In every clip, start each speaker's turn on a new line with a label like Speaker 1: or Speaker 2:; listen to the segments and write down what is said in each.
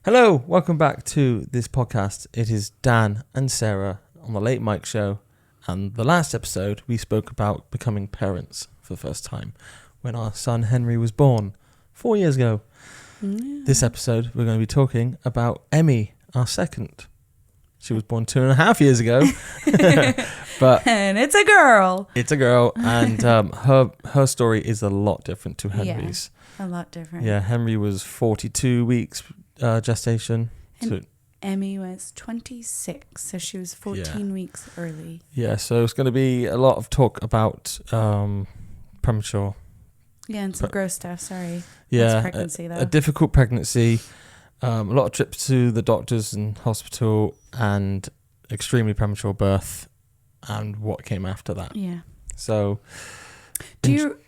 Speaker 1: Hello, welcome back to this podcast. It is Dan and Sarah on the Late Mike Show, and the last episode we spoke about becoming parents for the first time when our son Henry was born 4 years ago. Yeah. This episode we're going to be talking about Emmy, our second. She was born 2.5 years ago,
Speaker 2: and it's a girl.
Speaker 1: It's a girl, and her story is a lot different to Henry's.
Speaker 2: Yeah, a lot different.
Speaker 1: Yeah, Henry was 42 weeks gestation.
Speaker 2: And Emmy was 26, so she was 14 weeks early.
Speaker 1: Yeah, so it's going to be a lot of talk about premature.
Speaker 2: Yeah, and some gross stuff, sorry.
Speaker 1: Yeah,
Speaker 2: that's pregnancy, though.
Speaker 1: A difficult pregnancy, a lot of trips to the doctors and hospital, and extremely premature birth, and what came after that.
Speaker 2: Yeah.
Speaker 1: So,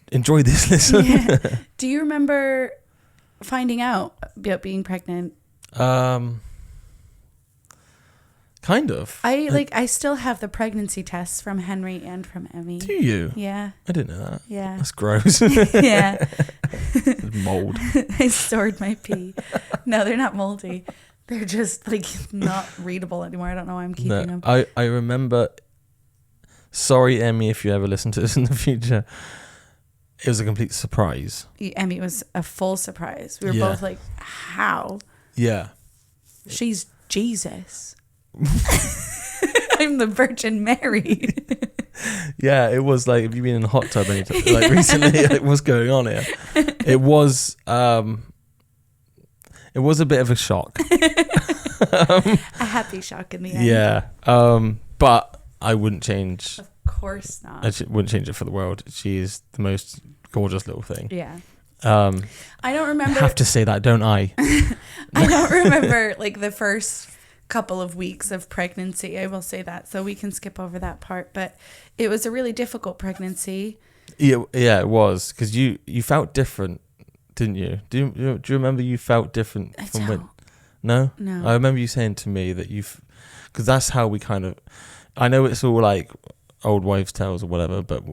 Speaker 1: enjoy this listen.
Speaker 2: Yeah. Do you remember finding out about being pregnant?
Speaker 1: Kind of.
Speaker 2: I still have the pregnancy tests from Henry and from Emmy.
Speaker 1: Do you?
Speaker 2: Yeah.
Speaker 1: I didn't know that.
Speaker 2: Yeah.
Speaker 1: That's gross.
Speaker 2: Yeah.
Speaker 1: Mold.
Speaker 2: I stored my pee. No, they're not moldy. They're just not readable anymore. I don't know why I'm keeping them.
Speaker 1: I remember. Sorry, Emmy, if you ever listen to this in the future. It was a complete surprise.
Speaker 2: Emmy was a full surprise. We were both like, how?
Speaker 1: Yeah.
Speaker 2: She's Jesus. I'm the Virgin Mary.
Speaker 1: Yeah, it was like, have you been in a hot tub anytime? Like recently, what's going on here? It was a bit of a shock.
Speaker 2: A happy shock in the end.
Speaker 1: Yeah. But I wouldn't change.
Speaker 2: Of course not.
Speaker 1: I wouldn't change it for the world. She is the most gorgeous little thing.
Speaker 2: Yeah.
Speaker 1: I
Speaker 2: don't remember.
Speaker 1: I have to say that, don't I?
Speaker 2: I don't remember the first couple of weeks of pregnancy. I will say that, so we can skip over that part. But it was a really difficult pregnancy.
Speaker 1: Yeah, it was, because you felt different, didn't you? Do you remember you felt different from when? No. I remember you saying to me that because that's how we kind of. I know it's all like old wives' tales or whatever, but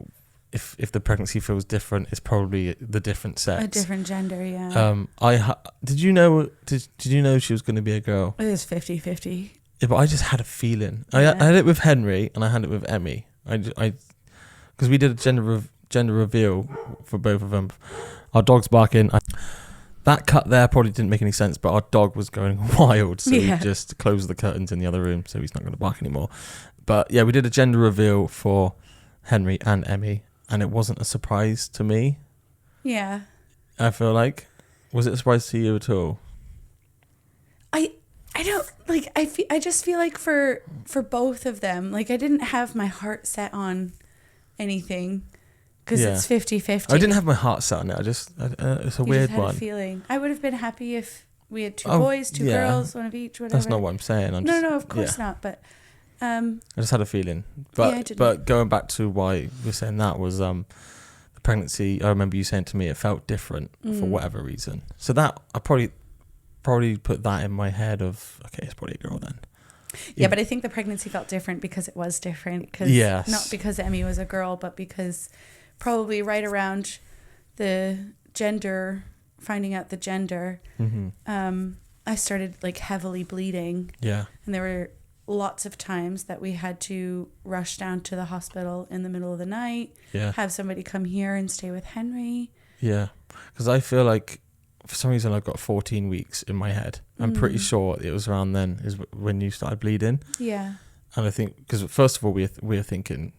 Speaker 1: if the pregnancy feels different, it's probably the different sex.
Speaker 2: A different gender, yeah.
Speaker 1: Did you know? Did you know she was going to be a girl?
Speaker 2: It was 50-50.
Speaker 1: Yeah, but I just had a feeling.
Speaker 2: Yeah.
Speaker 1: I had it with Henry and I had it with Emmy. Because we did a gender reveal for both of them. Our dog's barking. That cut there probably didn't make any sense, but our dog was going wild, so we just closed the curtains in the other room, so he's not going to bark anymore. But yeah, we did a gender reveal for Henry and Emmy, and it wasn't a surprise to me. Yeah. I feel like. Was it a surprise to you at all?
Speaker 2: I don't I just feel like for both of them, I didn't have my heart set on anything because it's 50-50.
Speaker 1: I didn't have my heart set on it. It's a weird one.
Speaker 2: A feeling. I would have been happy if we had two boys, two girls, one of each, whatever.
Speaker 1: That's not what I'm saying.
Speaker 2: No, of course not. But
Speaker 1: I just had a feeling. But going back to why we're saying that was the pregnancy. I remember you saying to me it felt different for whatever reason. So that I probably put that in my head of, okay, it's probably a girl then.
Speaker 2: Yeah, but I think the pregnancy felt different because it was different. Not because Emmy was a girl, but because probably right around the gender, finding out the gender, I started heavily bleeding. Yeah. And there were lots of times that we had to rush down to the hospital in the middle of the night, have somebody come here and stay with Henry. Yeah,
Speaker 1: because I feel like for some reason I've got 14 weeks in my head. I'm pretty sure it was around then is when you started bleeding. Yeah. And I think, because first of all, we're thinking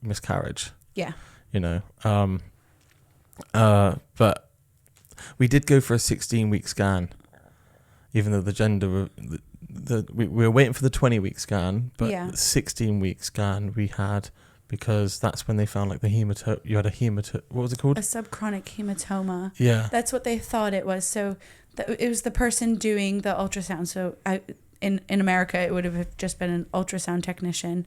Speaker 1: miscarriage. Yeah. You know, but we did go for a 16-week scan, even though the gender, we were waiting for the 20-week scan, but the 16-week scan we had, because that's when they found you had a what was it called?
Speaker 2: A subchronic hematoma.
Speaker 1: Yeah.
Speaker 2: That's what they thought it was. So it was the person doing the ultrasound. So in America, it would have just been an ultrasound technician.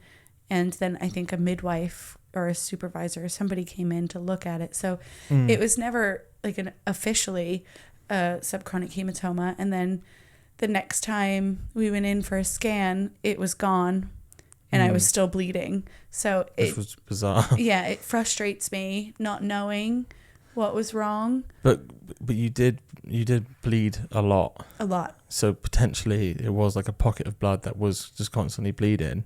Speaker 2: And then I think a midwife or a supervisor or somebody came in to look at it. So it was never an officially subchronic hematoma. And then the next time we went in for a scan, it was gone. And I was still bleeding. So
Speaker 1: This was bizarre.
Speaker 2: Yeah, it frustrates me not knowing what was wrong.
Speaker 1: But you did bleed a lot.
Speaker 2: A lot.
Speaker 1: So potentially it was like a pocket of blood that was just constantly bleeding.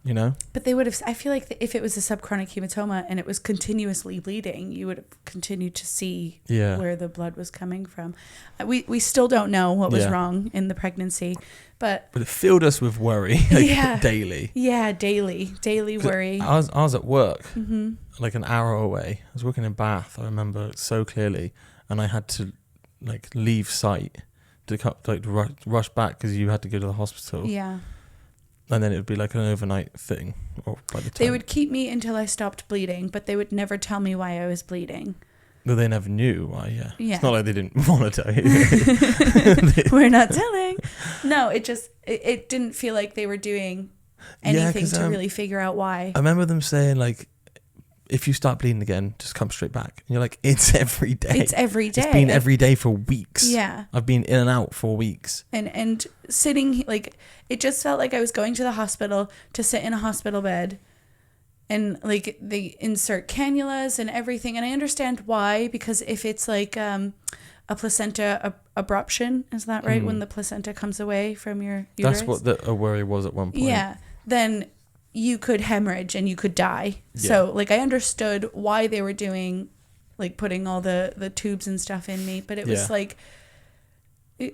Speaker 1: You know?
Speaker 2: But they would have, I feel like if it was a subchronic hematoma and it was continuously bleeding, you would have continued to see where the blood was coming from. We still don't know what was wrong in the pregnancy, but
Speaker 1: it filled us with worry daily.
Speaker 2: Yeah, daily worry.
Speaker 1: I was at work, like an hour away. I was working in Bath, I remember it so clearly, and I had to like leave site to rush back because you had to go to the hospital.
Speaker 2: Yeah.
Speaker 1: And then it would be like an overnight thing. Or by the time
Speaker 2: they would keep me until I stopped bleeding, but they would never tell me why I was bleeding.
Speaker 1: No, they never knew why. Yeah. It's not like they didn't want to tell you.
Speaker 2: We're not telling. No, it didn't feel like they were doing anything to really figure out why.
Speaker 1: I remember them saying like, if you start bleeding again, just come straight back. And you're like, it's every day.
Speaker 2: It's every day.
Speaker 1: It's been every day for weeks.
Speaker 2: Yeah.
Speaker 1: I've been in and out for weeks.
Speaker 2: And sitting, like, it just felt like I was going to the hospital to sit in a hospital bed. And, like, they insert cannulas and everything. And I understand why, because if it's like a placenta abruption, is that right? When the placenta comes away from your uterus?
Speaker 1: That's what a worry was at one point.
Speaker 2: Yeah. Then you could hemorrhage and you could die. Yeah. So, like, I understood why they were doing, like, putting all the tubes and stuff in me. But it was like,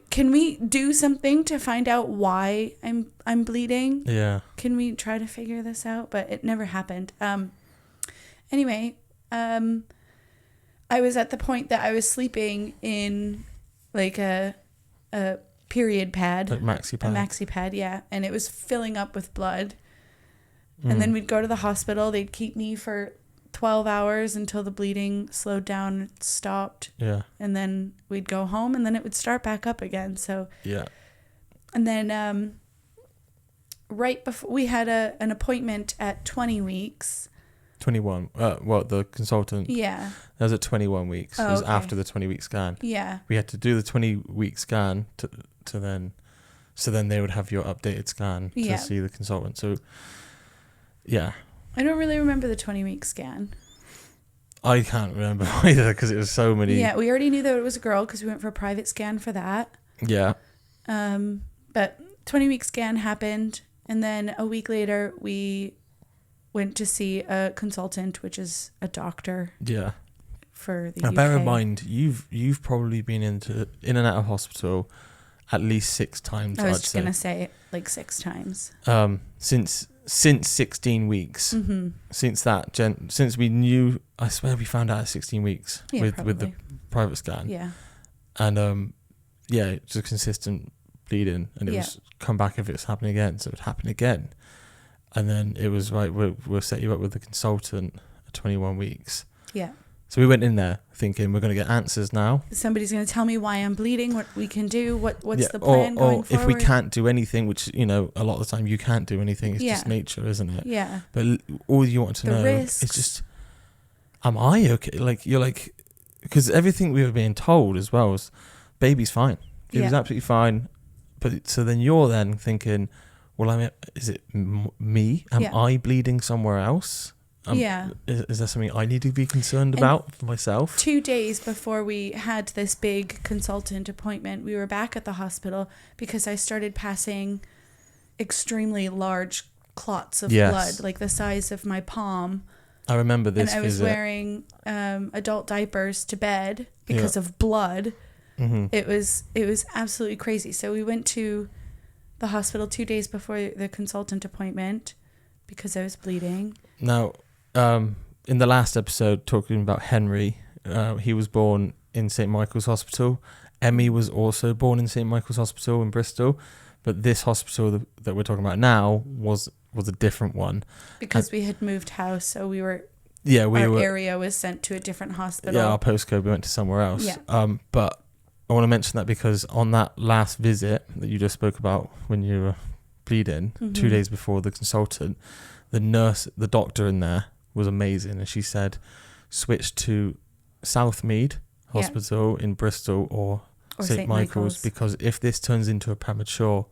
Speaker 2: can we do something to find out why I'm bleeding?
Speaker 1: Yeah.
Speaker 2: Can we try to figure this out? But it never happened. Anyway, I was at the point that I was sleeping in, like, a period pad.
Speaker 1: Like maxi pad.
Speaker 2: A maxi pad, yeah. And it was filling up with blood. And then we'd go to the hospital. They'd keep me for 12 hours until the bleeding slowed down and stopped.
Speaker 1: Yeah.
Speaker 2: And then we'd go home and then it would start back up again. So
Speaker 1: yeah.
Speaker 2: And then right before we had an appointment at 20 weeks.
Speaker 1: 21. What, the consultant?
Speaker 2: Yeah.
Speaker 1: That was at 21 weeks. It was after the 20-week scan.
Speaker 2: Yeah.
Speaker 1: We had to do the 20-week scan to then... So then they would have your updated scan to see the consultant. So... Yeah.
Speaker 2: I don't really remember the 20-week scan.
Speaker 1: I can't remember either because it was so many.
Speaker 2: Yeah, we already knew that it was a girl because we went for a private scan for that.
Speaker 1: Yeah.
Speaker 2: But 20-week scan happened, and then a week later we went to see a consultant, which is a doctor.
Speaker 1: Yeah.
Speaker 2: For the
Speaker 1: now,
Speaker 2: UK.
Speaker 1: bear in mind, you've probably been in and out of hospital at least 6 times.
Speaker 2: I was just gonna say like 6 times.
Speaker 1: Since 16 weeks. Mm-hmm. Since we knew, I swear we found out at 16 weeks with the private scan.
Speaker 2: Yeah. And
Speaker 1: it's a consistent bleeding, and it was come back if it's happening again, so it would happen again. And then it was right, we'll set you up with the consultant at 21 weeks.
Speaker 2: Yeah.
Speaker 1: So we went in there thinking we're going to get answers now.
Speaker 2: Somebody's going to tell me why I'm bleeding, what we can do, what's the plan going forward.
Speaker 1: Or if we can't do anything, which, a lot of the time you can't do anything. It's just nature, isn't it?
Speaker 2: Yeah.
Speaker 1: But all you want to know is just, am I okay? Like, you're like, because everything we were being told as well was, baby's fine. Baby's absolutely fine. But so then you're then thinking, well, is it me? Am I bleeding somewhere else? Is there something I need to be concerned about for myself? 2
Speaker 2: days before we had this big consultant appointment, we were back at the hospital because I started passing extremely large clots of blood, like the size of my palm.
Speaker 1: I remember this visit.
Speaker 2: And I was wearing adult diapers to bed because of blood. Mm-hmm. It was absolutely crazy. So we went to the hospital 2 days before the consultant appointment because I was bleeding.
Speaker 1: Now... in the last episode, talking about Henry, he was born in St. Michael's Hospital. Emmy was also born in St. Michael's Hospital in Bristol, but this hospital that we're talking about now was a different one.
Speaker 2: Because we had moved house, so our area was sent to a different hospital.
Speaker 1: Yeah, our postcode, we went to somewhere else.
Speaker 2: Yeah.
Speaker 1: But I want to mention that because on that last visit that you just spoke about when you were bleeding, 2 days before the consultant, the doctor in there was amazing, and she said switch to Southmead Hospital in Bristol or St. Michael's, because if this turns into a premature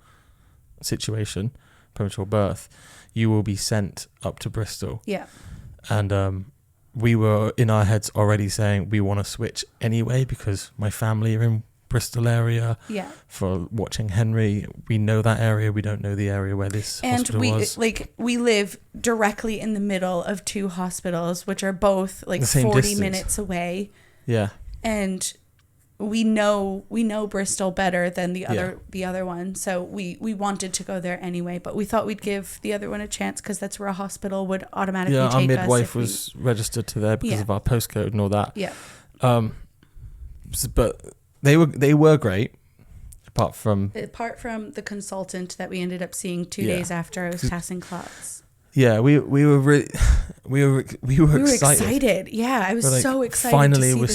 Speaker 1: situation, premature birth, you will be sent up to Bristol.
Speaker 2: Yeah.
Speaker 1: And we were in our heads already saying we want to switch anyway because my family are in Bristol area.
Speaker 2: Yeah.
Speaker 1: For watching Henry, we know that area. We don't know the area where this hospital was.
Speaker 2: And we live directly in the middle of two hospitals, which are both like 40
Speaker 1: distance.
Speaker 2: minutes away.
Speaker 1: Yeah.
Speaker 2: And we know Bristol better than the other one, so we wanted to go there anyway, but we thought we'd give the other one a chance because that's where a hospital would automatically take us.
Speaker 1: Our midwife was registered to there because of our postcode and all that.
Speaker 2: Yeah.
Speaker 1: But they were great, apart from
Speaker 2: the consultant that we ended up seeing 2 days after I was passing clots.
Speaker 1: Yeah, we were really we were excited.
Speaker 2: Yeah, I was so excited.
Speaker 1: Finally,
Speaker 2: we're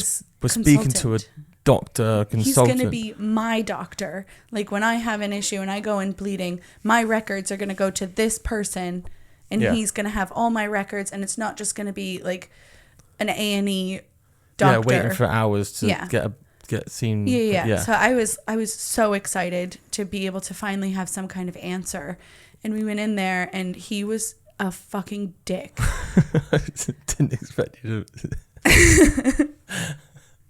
Speaker 1: speaking to a doctor consultant.
Speaker 2: He's going to be my doctor. Like when I have an issue and I go in bleeding, my records are going to go to this person, and he's going to have all my records, and it's not just going to be like an A&E doctor.
Speaker 1: Yeah, waiting for hours to get seen.
Speaker 2: Yeah. So I was so excited to be able to finally have some kind of answer, and we went in there, and he was a fucking dick.
Speaker 1: I didn't expect you to.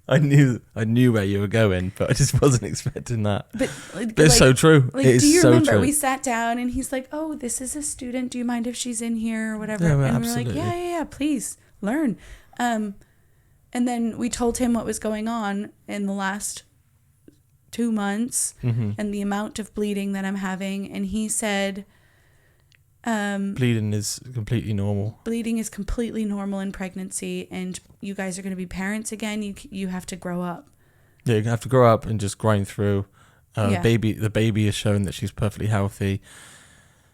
Speaker 1: I knew where you were going, but I just wasn't expecting that. But it's so true.
Speaker 2: Like, do you remember we sat down and he's like, "Oh, this is a student. Do you mind if she's in here or whatever?"
Speaker 1: Yeah,
Speaker 2: and
Speaker 1: absolutely.
Speaker 2: we're like, "Yeah, please learn." And then we told him what was going on in the last 2 months and the amount of bleeding that I'm having, and he said,
Speaker 1: bleeding is completely normal.
Speaker 2: Bleeding is completely normal in pregnancy, and you guys are going to be parents again. You have to grow up.
Speaker 1: Yeah, you have to grow up and just grind through. The baby has shown that she's perfectly healthy.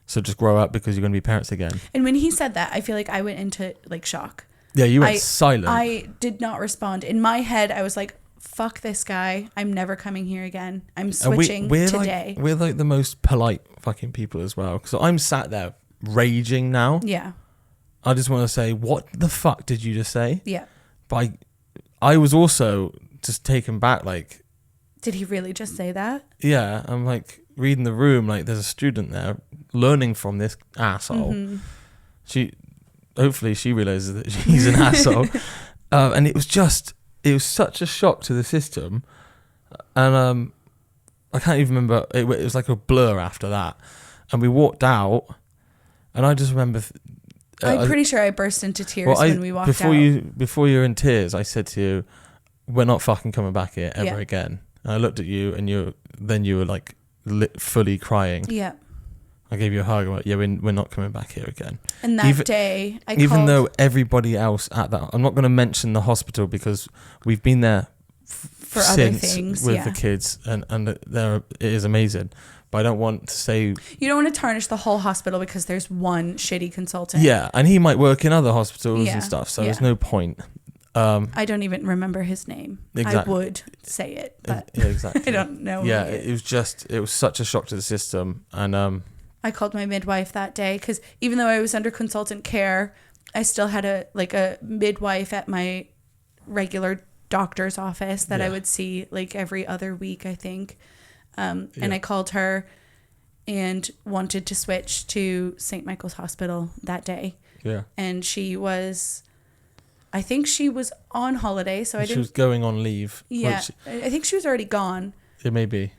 Speaker 1: So just grow up because you're going to be parents again. And
Speaker 2: when he said that, I feel like I went into like shock.
Speaker 1: Yeah, you went silent.
Speaker 2: I did not respond. In my head, I was like, fuck this guy. I'm never coming here again. I'm switching today.
Speaker 1: We're like the most polite fucking people as well. So I'm sat there raging now.
Speaker 2: Yeah.
Speaker 1: I just want to say, what the fuck did you just say?
Speaker 2: Yeah.
Speaker 1: But I was also just taken back, like...
Speaker 2: Did he really just say that?
Speaker 1: Yeah. I'm like reading the room, like there's a student there learning from this asshole. Hopefully she realizes that she's an asshole. And it was such a shock to the system. And I can't even remember. It was like a blur after that. And we walked out, and I just remember...
Speaker 2: I'm pretty sure I burst into tears when we walked out.
Speaker 1: Before you were in tears, I said to you, we're not fucking coming back here ever again. And I looked at you, and you were like fully crying.
Speaker 2: Yeah.
Speaker 1: I gave you a hug. Like, we're not coming back here again.
Speaker 2: And that day,
Speaker 1: even though everybody else at that, I'm not going to mention the hospital because we've been there
Speaker 2: for other things
Speaker 1: with the kids, and it is amazing. But I don't want to say... You
Speaker 2: don't want to tarnish the whole hospital because there's one shitty consultant.
Speaker 1: Yeah, and he might work in other hospitals and stuff, so there's no point.
Speaker 2: I don't even remember his name. Exactly. I would say it, but
Speaker 1: exactly.
Speaker 2: I don't know.
Speaker 1: Yeah, it was such a shock to the system, and...
Speaker 2: I called my midwife that day because even though I was under consultant care, I still had a midwife at my regular doctor's office that I would see like every other week, I think. And I called her and wanted to switch to St. Michael's Hospital that day. Yeah. And I think she was on holiday, so she was
Speaker 1: going on leave.
Speaker 2: Yeah. I think she was already gone.
Speaker 1: It may be.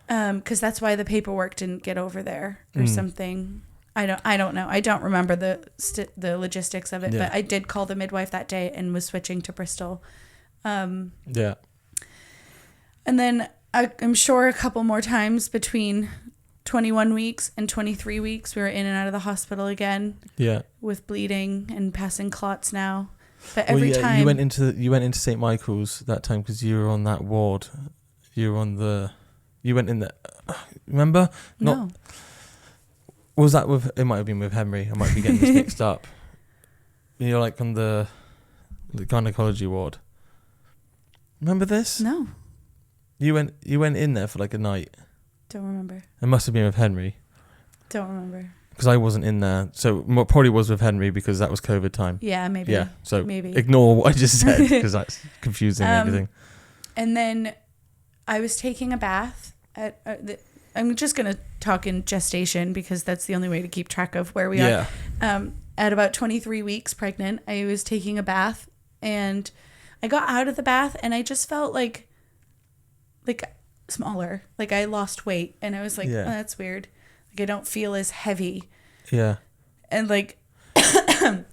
Speaker 2: Because that's why the paperwork didn't get over there or something. I don't know. I don't remember the logistics of it, but I did call the midwife that day and was switching to Bristol. And then I'm sure a couple more times between 21 weeks and 23 weeks, we were in and out of the hospital again. Yeah. With bleeding and passing clots now. But every time
Speaker 1: you went into St. Michael's that time because you were on that ward. You went in there. Remember?
Speaker 2: No.
Speaker 1: Was that with... It might have been with Henry. I might be getting this mixed up. You're like on the gynecology ward. Remember this?
Speaker 2: No.
Speaker 1: You went in there for like a night.
Speaker 2: Don't remember.
Speaker 1: It must have been with Henry.
Speaker 2: Don't remember.
Speaker 1: Because I wasn't in there. So it probably was with Henry because that was COVID time.
Speaker 2: Yeah, maybe.
Speaker 1: Yeah, so ignore what I just said because that's confusing everything.
Speaker 2: And then I was taking a bath. I'm just going to talk in gestation because that's the only way to keep track of where we are. at about 23 weeks pregnant, I was taking a bath, and I got out of the bath, and I just felt like smaller. Like I lost weight, and I was like, oh, that's weird. Like I don't feel as heavy.
Speaker 1: Yeah.
Speaker 2: And like,
Speaker 1: and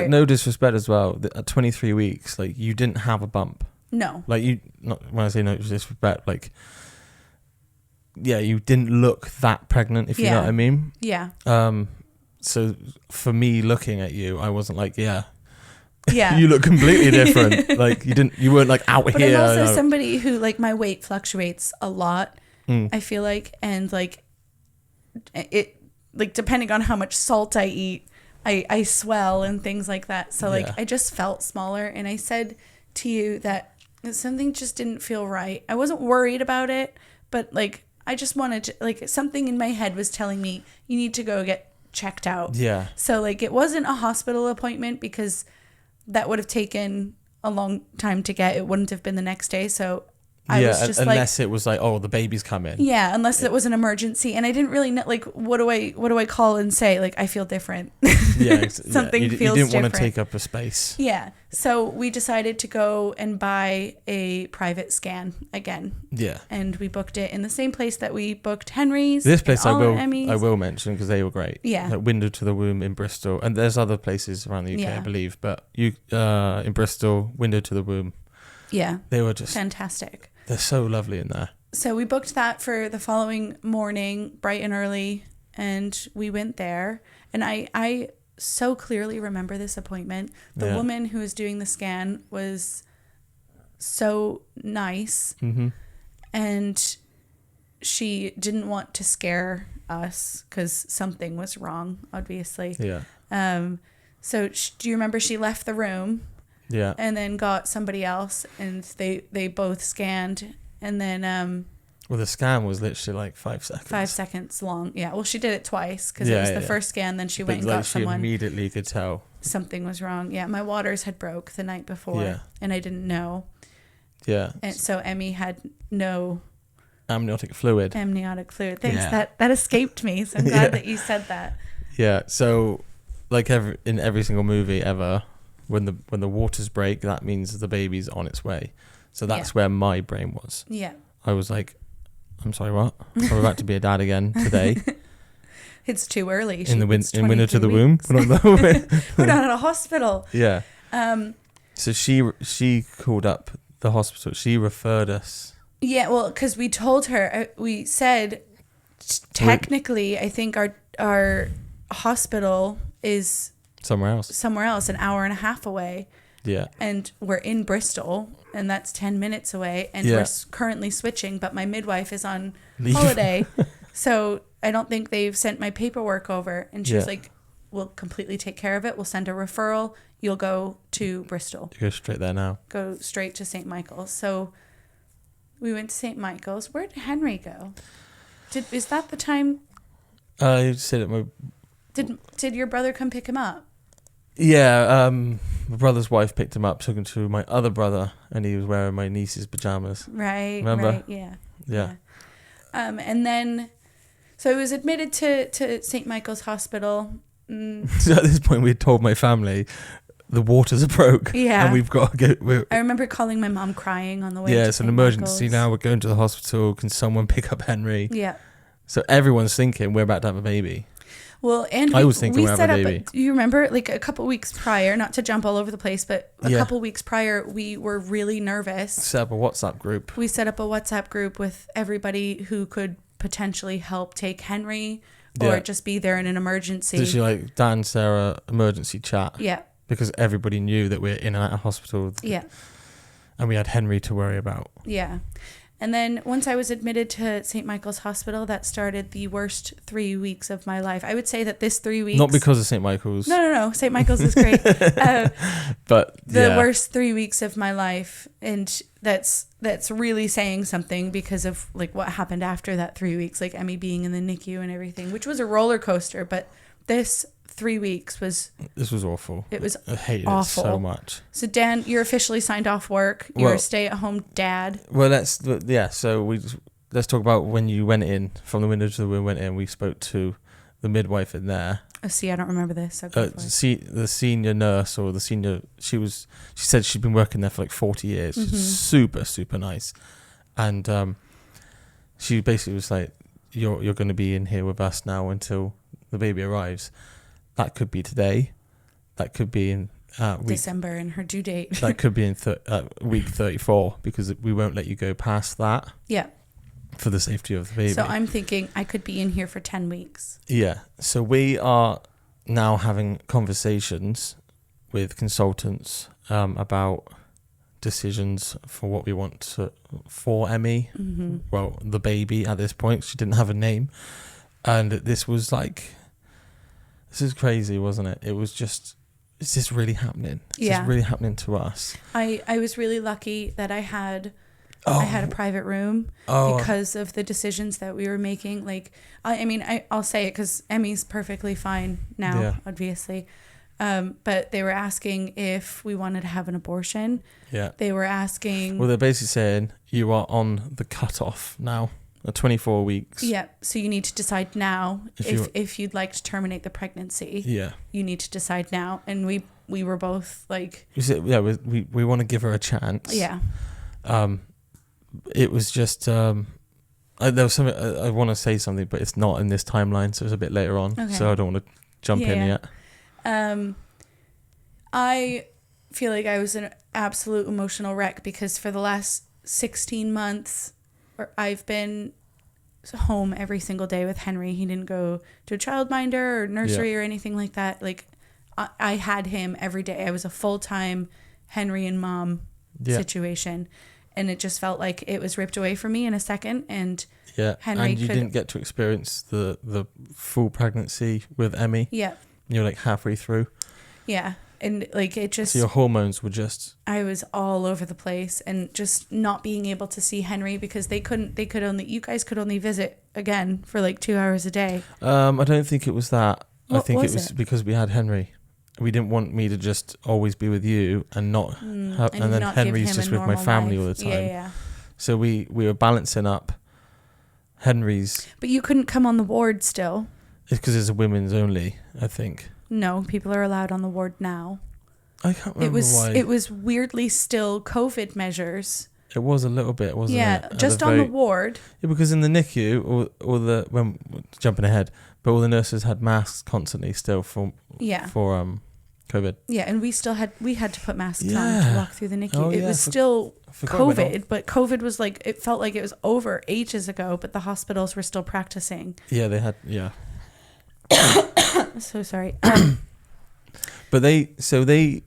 Speaker 1: no disrespect as well. At 23 weeks, like you didn't have a bump.
Speaker 2: No.
Speaker 1: Like you, not when I say no disrespect, like, yeah, you didn't look that pregnant, if you know what I mean.
Speaker 2: Yeah.
Speaker 1: So for me looking at you, I wasn't like, yeah,
Speaker 2: Yeah.
Speaker 1: you look completely different. Like you weren't like out
Speaker 2: but
Speaker 1: here.
Speaker 2: I'm also somebody who like my weight fluctuates a lot. I feel like, and like it, like depending on how much salt I eat, I swell and things like that. So like I just felt smaller, and I said to you that something just didn't feel right. I wasn't worried about it, but like I just wanted to, like something in my head was telling me you need to go get checked out. Yeah. So like it wasn't a hospital appointment because that would have taken a long time to get. It wouldn't have been the next day. So I was just
Speaker 1: unless it was like, oh, the baby's coming.
Speaker 2: Yeah, unless it was an emergency, and I didn't really know. Like, what do I call and say? Like, I feel different.
Speaker 1: Yeah,
Speaker 2: something feels different.
Speaker 1: You didn't want to take up a space.
Speaker 2: Yeah, so we decided to go and buy a private scan again. Yeah, and we booked it in the same place that we booked Henry's.
Speaker 1: This place I will mention because they were great. Yeah, like Window to the Womb in Bristol, and there's other places around the UK, I believe, but in Bristol, Window to the Womb. Yeah, they were just
Speaker 2: fantastic.
Speaker 1: They're so lovely in there.
Speaker 2: So we booked that for the following morning, bright and early, and we went there. And I so clearly remember this appointment. The woman who was doing the scan was so nice. Mm-hmm. And she didn't want to scare us because something was wrong, obviously. Yeah. So do you remember she left the room? Yeah. And then got somebody else, and they both scanned, and then
Speaker 1: well, the scan was literally like 5 seconds.
Speaker 2: 5 seconds long. Yeah. Well, she did it twice because it was the first scan. Then she went and got someone.
Speaker 1: She immediately could tell
Speaker 2: something was wrong. Yeah. My waters had broke the night before, and I didn't know. Yeah. And so Emmy had no
Speaker 1: amniotic fluid.
Speaker 2: Thanks. Yeah. That escaped me. So I'm glad that you said that.
Speaker 1: Yeah. So, like in every single movie ever, when the waters break, that means the baby's on its way. So that's where my brain was. Yeah. I was like, I'm sorry, what? I'm about to be a dad again today.
Speaker 2: It's too early.
Speaker 1: In Window to the Womb.
Speaker 2: We're not at a hospital.
Speaker 1: Yeah. So she called up the hospital. She referred us.
Speaker 2: Yeah, well, because we told her, we said, technically, I think our hospital is
Speaker 1: somewhere else,
Speaker 2: an hour and a half away. Yeah. And we're in Bristol, and that's 10 minutes away, and we're currently switching, but my midwife is on holiday. So I don't think they've sent my paperwork over. And she was like, we'll completely take care of it. We'll send a referral. You'll go to Bristol.
Speaker 1: You go straight there now.
Speaker 2: Go straight to St. Michael's. So we went to St. Michael's. Where did Henry go? Is that the time?
Speaker 1: You said it.
Speaker 2: Did your brother come pick him up?
Speaker 1: Yeah, my brother's wife picked him up, took him to my other brother, and he was wearing my niece's pajamas.
Speaker 2: Right.
Speaker 1: Remember?
Speaker 2: Right, yeah. And then, so he was admitted to St. Michael's Hospital.
Speaker 1: So at this point, we had told my family the waters are broke. Yeah. And we've got to go.
Speaker 2: I remember calling my mom crying on the way.
Speaker 1: Yeah, it's an emergency now. We're going to the hospital. Can someone pick up Henry?
Speaker 2: Yeah.
Speaker 1: So everyone's thinking we're about to have a baby.
Speaker 2: Well, and
Speaker 1: I was thinking we set up.
Speaker 2: Do you remember, like a couple weeks prior? Not to jump all over the place, but a couple weeks prior, we were really nervous.
Speaker 1: Set up a WhatsApp group.
Speaker 2: We set up a WhatsApp group with everybody who could potentially help take Henry, or just be there in an emergency.
Speaker 1: Did you like Dan, Sarah, emergency chat?
Speaker 2: Yeah.
Speaker 1: Because everybody knew that we're in and out of hospital.
Speaker 2: Yeah.
Speaker 1: And we had Henry to worry about.
Speaker 2: Yeah. And then once I was admitted to St. Michael's Hospital, that started the worst 3 weeks of my life. I would say that this 3 weeks...
Speaker 1: Not because of St. Michael's.
Speaker 2: No. St. Michael's is great.
Speaker 1: But
Speaker 2: the worst 3 weeks of my life. And that's really saying something because of like what happened after that 3 weeks, like Emmy being in the NICU and everything, which was a roller coaster. But this 3 weeks was... This
Speaker 1: was awful.
Speaker 2: It was
Speaker 1: I hated
Speaker 2: awful.
Speaker 1: It so much.
Speaker 2: So Dan, you're officially signed off work. You're a stay-at-home dad.
Speaker 1: Well, let's talk about when you went in, from the Window to the Womb went in, we spoke to the midwife in there.
Speaker 2: Oh, see, I don't remember this. So go for it.
Speaker 1: The senior nurse or the senior, she said she'd been working there for like 40 years.
Speaker 2: Mm-hmm.
Speaker 1: Super, super nice. And she basically was like, you're going to be in here with us now until the baby arrives. That could be today. That could be in
Speaker 2: December and her due date.
Speaker 1: That could be in week 34, because we won't let you go past that.
Speaker 2: Yeah.
Speaker 1: For the safety of the baby.
Speaker 2: So I'm thinking I could be in here for 10 weeks.
Speaker 1: Yeah. So we are now having conversations with consultants about decisions for what we want for Emmy.
Speaker 2: Mm-hmm.
Speaker 1: Well, the baby at this point. She didn't have a name. And this was like, this is crazy, wasn't it? It was just, is this really happening? Is this really happening to us?
Speaker 2: I was really lucky that I had a private room because of the decisions that we were making. Like, I'll say it because Emmy's perfectly fine now, obviously. But they were asking if we wanted to have an abortion.
Speaker 1: Yeah.
Speaker 2: They were asking.
Speaker 1: Well, they're basically saying you are on the cutoff now, 24 weeks.
Speaker 2: Yeah. So you need to decide now if you'd like to terminate the pregnancy. Yeah. You need to decide now. And we were both like.
Speaker 1: We want to give her a chance.
Speaker 2: Yeah.
Speaker 1: It was just there was something I want to say something, but it's not in this timeline, so it's a bit later on. Okay. So I don't want to jump in yet.
Speaker 2: I feel like I was an absolute emotional wreck because for the last 16 months, I've been home every single day with Henry. He didn't go to a childminder or nursery or anything like that. Like I had him every day. I was a full-time Henry and mom situation. And it just felt like it was ripped away from me in a second. And Henry
Speaker 1: and you didn't get to experience the full pregnancy with Emmy. Yeah. You're like halfway through.
Speaker 2: Yeah. And like it just...
Speaker 1: So your hormones were just...
Speaker 2: I was all over the place. And just not being able to see Henry because you guys could only visit again for like 2 hours a day.
Speaker 1: I don't think it was that. I think it was because we had Henry. We didn't want me to just always be with you and not have, and then Henry's just with my family all the time. Yeah. So we were balancing up Henry's.
Speaker 2: But you couldn't come on the ward still.
Speaker 1: It's because it's a women's only, I think.
Speaker 2: No, people are allowed on the ward now.
Speaker 1: I can't remember why.
Speaker 2: It was weirdly still COVID measures.
Speaker 1: It was a little bit, wasn't it?
Speaker 2: Yeah, just on the ward.
Speaker 1: Yeah, because in the NICU, jumping ahead, but all the nurses had masks constantly still for COVID. Yeah,
Speaker 2: and we had to put masks on to walk through the NICU. It was still COVID, but COVID was like, it felt like it was over ages ago, but the hospitals were still practicing.
Speaker 1: Yeah, they had,
Speaker 2: So sorry.
Speaker 1: But they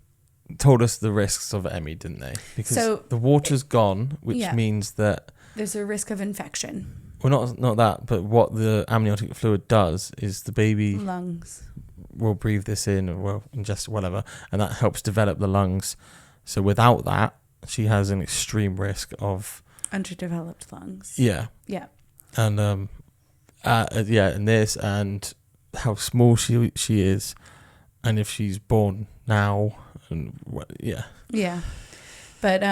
Speaker 1: told us the risks of Emmy, didn't they? Because the water's gone, which means that
Speaker 2: there's a risk of infection.
Speaker 1: Well, not that, but what the amniotic fluid does is the baby
Speaker 2: lungs
Speaker 1: will breathe this in or will ingest whatever, and that helps develop the lungs. So without that, she has an extreme risk of
Speaker 2: underdeveloped lungs.
Speaker 1: Yeah.
Speaker 2: Yeah.
Speaker 1: And and this and how small she is, and if she's born now, and
Speaker 2: Yeah, but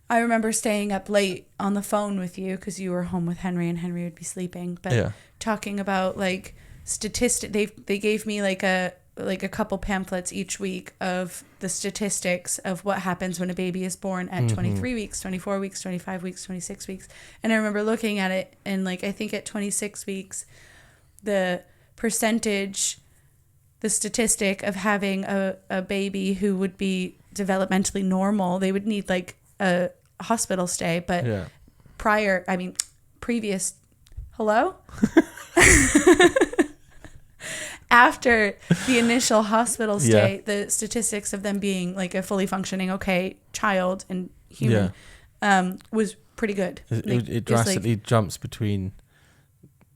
Speaker 2: I remember staying up late on the phone with you because you were home with Henry and Henry would be sleeping. But talking about like statistic, they gave me like a couple pamphlets each week of the statistics of what happens when a baby is born at 23 weeks, 24 weeks, 25 weeks, 26 weeks. And I remember looking at it and like I think at 26 weeks, the statistic of having a baby who would be developmentally normal, they would need like a hospital stay, but previous after the initial hospital stay, the statistics of them being like a fully functioning child and human was pretty good.
Speaker 1: It drastically jumps between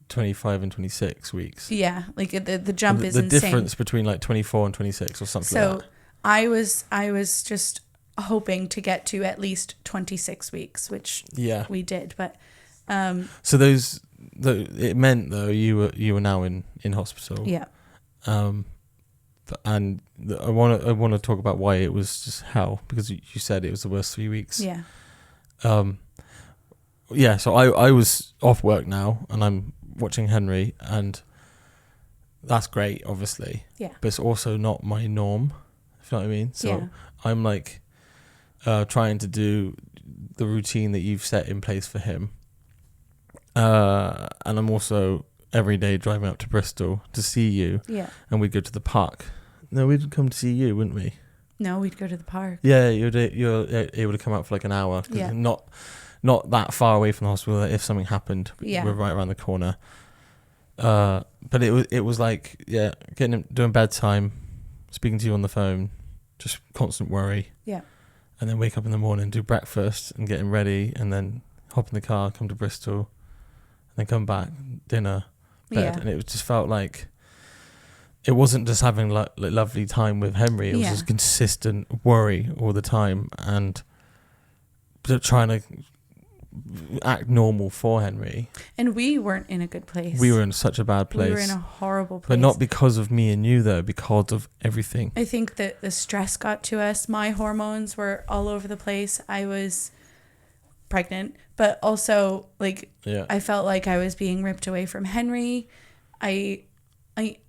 Speaker 1: 25 and 26 weeks.
Speaker 2: Yeah, like the jump is
Speaker 1: the
Speaker 2: insane.
Speaker 1: The difference between like 24 and 26 or something like that.
Speaker 2: So I was just hoping to get to at least 26 weeks, which we did, but
Speaker 1: so it meant though you were now in hospital.
Speaker 2: Yeah.
Speaker 1: And I want to talk about why it was just hell, because you said it was the worst 3 weeks.
Speaker 2: Yeah.
Speaker 1: So I was off work now and I'm watching Henry, and that's great, obviously.
Speaker 2: Yeah.
Speaker 1: But it's also not my norm, if you know what I mean. So
Speaker 2: yeah.
Speaker 1: I'm like trying to do the routine that you've set in place for him. And I'm also every day driving up to Bristol to see you.
Speaker 2: Yeah.
Speaker 1: And we'd go to the park. No, we'd come to see you, wouldn't we?
Speaker 2: No, we'd go to the park.
Speaker 1: Yeah, you're able to come out for like an hour.
Speaker 2: Yeah.
Speaker 1: Not that far away from the hospital. If something happened,
Speaker 2: Yeah.
Speaker 1: we're right around the corner. But it was like, yeah, doing bedtime, speaking to you on the phone, just constant worry.
Speaker 2: Yeah.
Speaker 1: And then wake up in the morning, do breakfast and getting ready, and then hop in the car, come to Bristol, and then come back, dinner, bed.
Speaker 2: Yeah.
Speaker 1: And it just felt like it wasn't just having like lovely time with Henry. It was just consistent worry all the time and trying to act normal for Henry.
Speaker 2: And we weren't in a good place.
Speaker 1: We were in such a bad place.
Speaker 2: We were in a horrible place.
Speaker 1: But not because of me and you, though, because of everything.
Speaker 2: I think that the stress got to us. My hormones were all over the place. I was pregnant, but also like I felt like I was being ripped away from Henry. I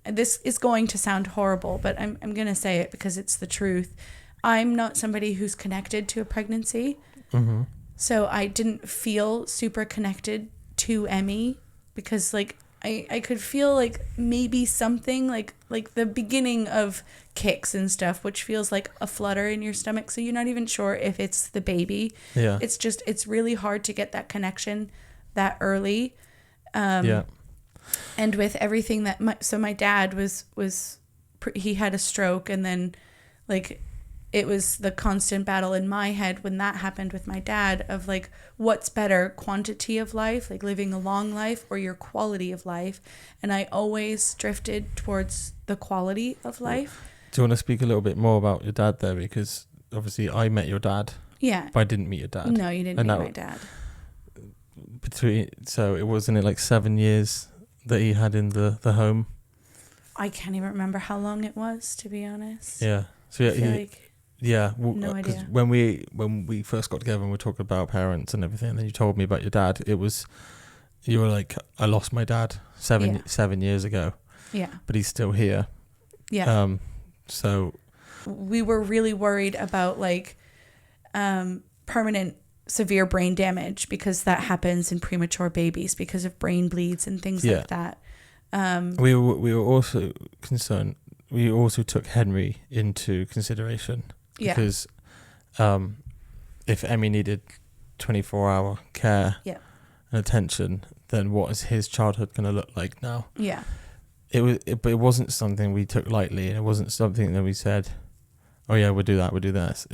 Speaker 2: this is going to sound horrible, but I'm going to say it because it's the truth. I'm not somebody who's connected to a pregnancy.
Speaker 1: Mm-hmm.
Speaker 2: So I didn't feel super connected to Emmy because like I could feel like maybe something like the beginning of kicks and stuff, which feels like a flutter in your stomach. So you're not even sure if it's the baby.
Speaker 1: Yeah.
Speaker 2: It's really hard to get that connection that early. And with everything that my dad he had a stroke, and then like it was the constant battle in my head when that happened with my dad of like, what's better, quantity of life, like living a long life, or your quality of life? And I always drifted towards the quality of life. Do
Speaker 1: you want to speak a little bit more about your dad there? Because obviously I met your dad.
Speaker 2: Yeah.
Speaker 1: But I didn't meet your dad.
Speaker 2: No, you didn't meet my dad.
Speaker 1: So it wasn't like 7 years that he had in the home?
Speaker 2: I can't even remember how long it was, to be honest.
Speaker 1: Yeah. So yeah,
Speaker 2: no idea.
Speaker 1: When we first got together and we were talking about parents and everything, and then you told me about your dad, you were like, I lost my dad 7 years ago.
Speaker 2: Yeah.
Speaker 1: But he's still here.
Speaker 2: Yeah.
Speaker 1: So
Speaker 2: we were really worried about like permanent severe brain damage, because that happens in premature babies because of brain bleeds and things like that.
Speaker 1: We were also concerned. We also took Henry into consideration because if Emmy needed 24-hour care and attention, then what is his childhood going to look like now?
Speaker 2: Yeah.
Speaker 1: But it wasn't something we took lightly, and it wasn't something that we said, oh yeah, we'll do that, we'll do this.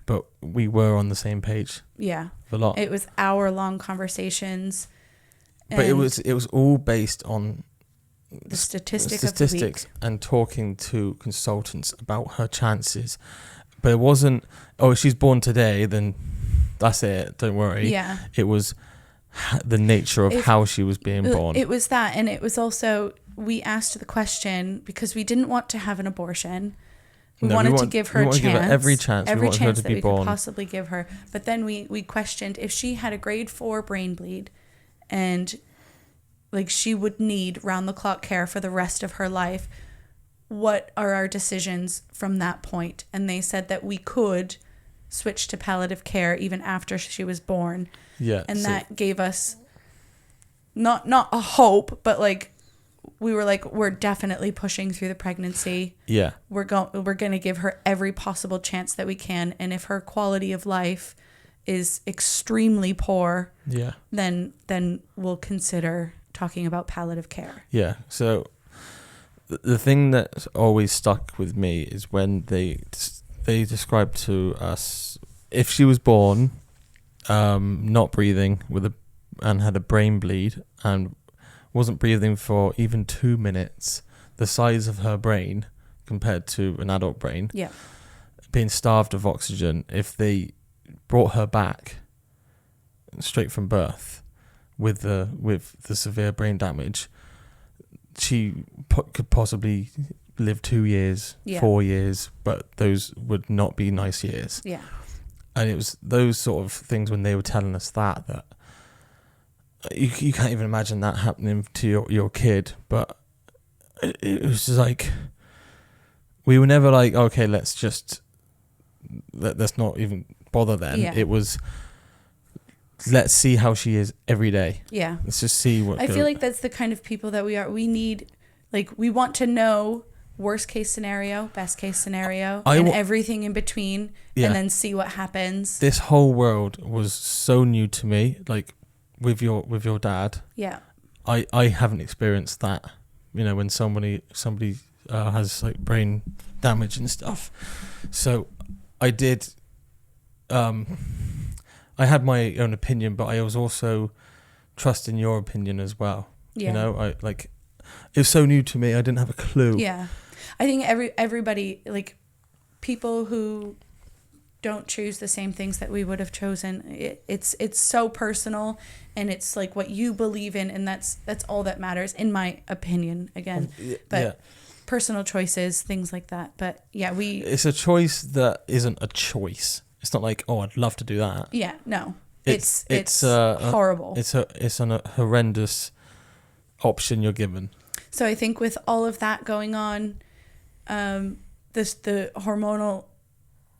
Speaker 1: But we were on the same page.
Speaker 2: Yeah.
Speaker 1: A lot.
Speaker 2: It was hour-long conversations.
Speaker 1: But it was all based on
Speaker 2: the statistics of the week.
Speaker 1: And talking to consultants about her chances. But it wasn't, oh, if she's born today, then that's it, don't worry.
Speaker 2: Yeah.
Speaker 1: It was the nature of how she was being born.
Speaker 2: It was that, and it was also, we asked the question because we didn't want to have an abortion. We wanted to give her a chance.
Speaker 1: Give her every chance
Speaker 2: Every chance
Speaker 1: that we could
Speaker 2: possibly give her. But then we questioned if she had a grade 4 brain bleed and like she would need round-the-clock care for the rest of her life, what are our decisions from that point? And they said that we could switch to palliative care even after she was born.
Speaker 1: Yeah.
Speaker 2: And that gave us not a hope, but like we were like, we're definitely pushing through the pregnancy.
Speaker 1: Yeah.
Speaker 2: We're going to give her every possible chance that we can, and if her quality of life is extremely poor, then we'll consider talking about palliative care.
Speaker 1: Yeah. So the thing that always stuck with me is when they described to us, if she was born not breathing and had a brain bleed and wasn't breathing for even 2 minutes, the size of her brain compared to an adult brain, being starved of oxygen, if they brought her back straight from birth with the severe brain damage, she could possibly live 2 years, 4 years, but those would not be nice years.
Speaker 2: Yeah.
Speaker 1: And it was those sort of things when they were telling us that you can't even imagine that happening to your kid. But it was just like, we were never like, okay, let's not even bother then.
Speaker 2: Yeah.
Speaker 1: It was, let's see how she is every day.
Speaker 2: Yeah.
Speaker 1: Let's just see what.
Speaker 2: I feel like that's the kind of people that we are. We need, like, we want to know worst case scenario, best case scenario, and everything in between, and then see what happens.
Speaker 1: This whole world was so new to me, like with your dad.
Speaker 2: Yeah.
Speaker 1: I haven't experienced that. You know, when somebody has like brain damage and stuff. So I did. I had my own opinion, but I was also trusting your opinion as well.
Speaker 2: Yeah.
Speaker 1: You know, it was so new to me. I didn't have a clue.
Speaker 2: Yeah. I think everybody, like, people who don't choose the same things that we would have chosen, it's so personal, and it's like what you believe in, and that's all that matters, in my opinion, again. But personal choices, things like that. But yeah, it's
Speaker 1: a choice that isn't a choice. It's not like, oh, I'd love to do that.
Speaker 2: Yeah, no. It's horrible.
Speaker 1: It's a horrendous option you're given.
Speaker 2: So I think with all of that going on, the hormonal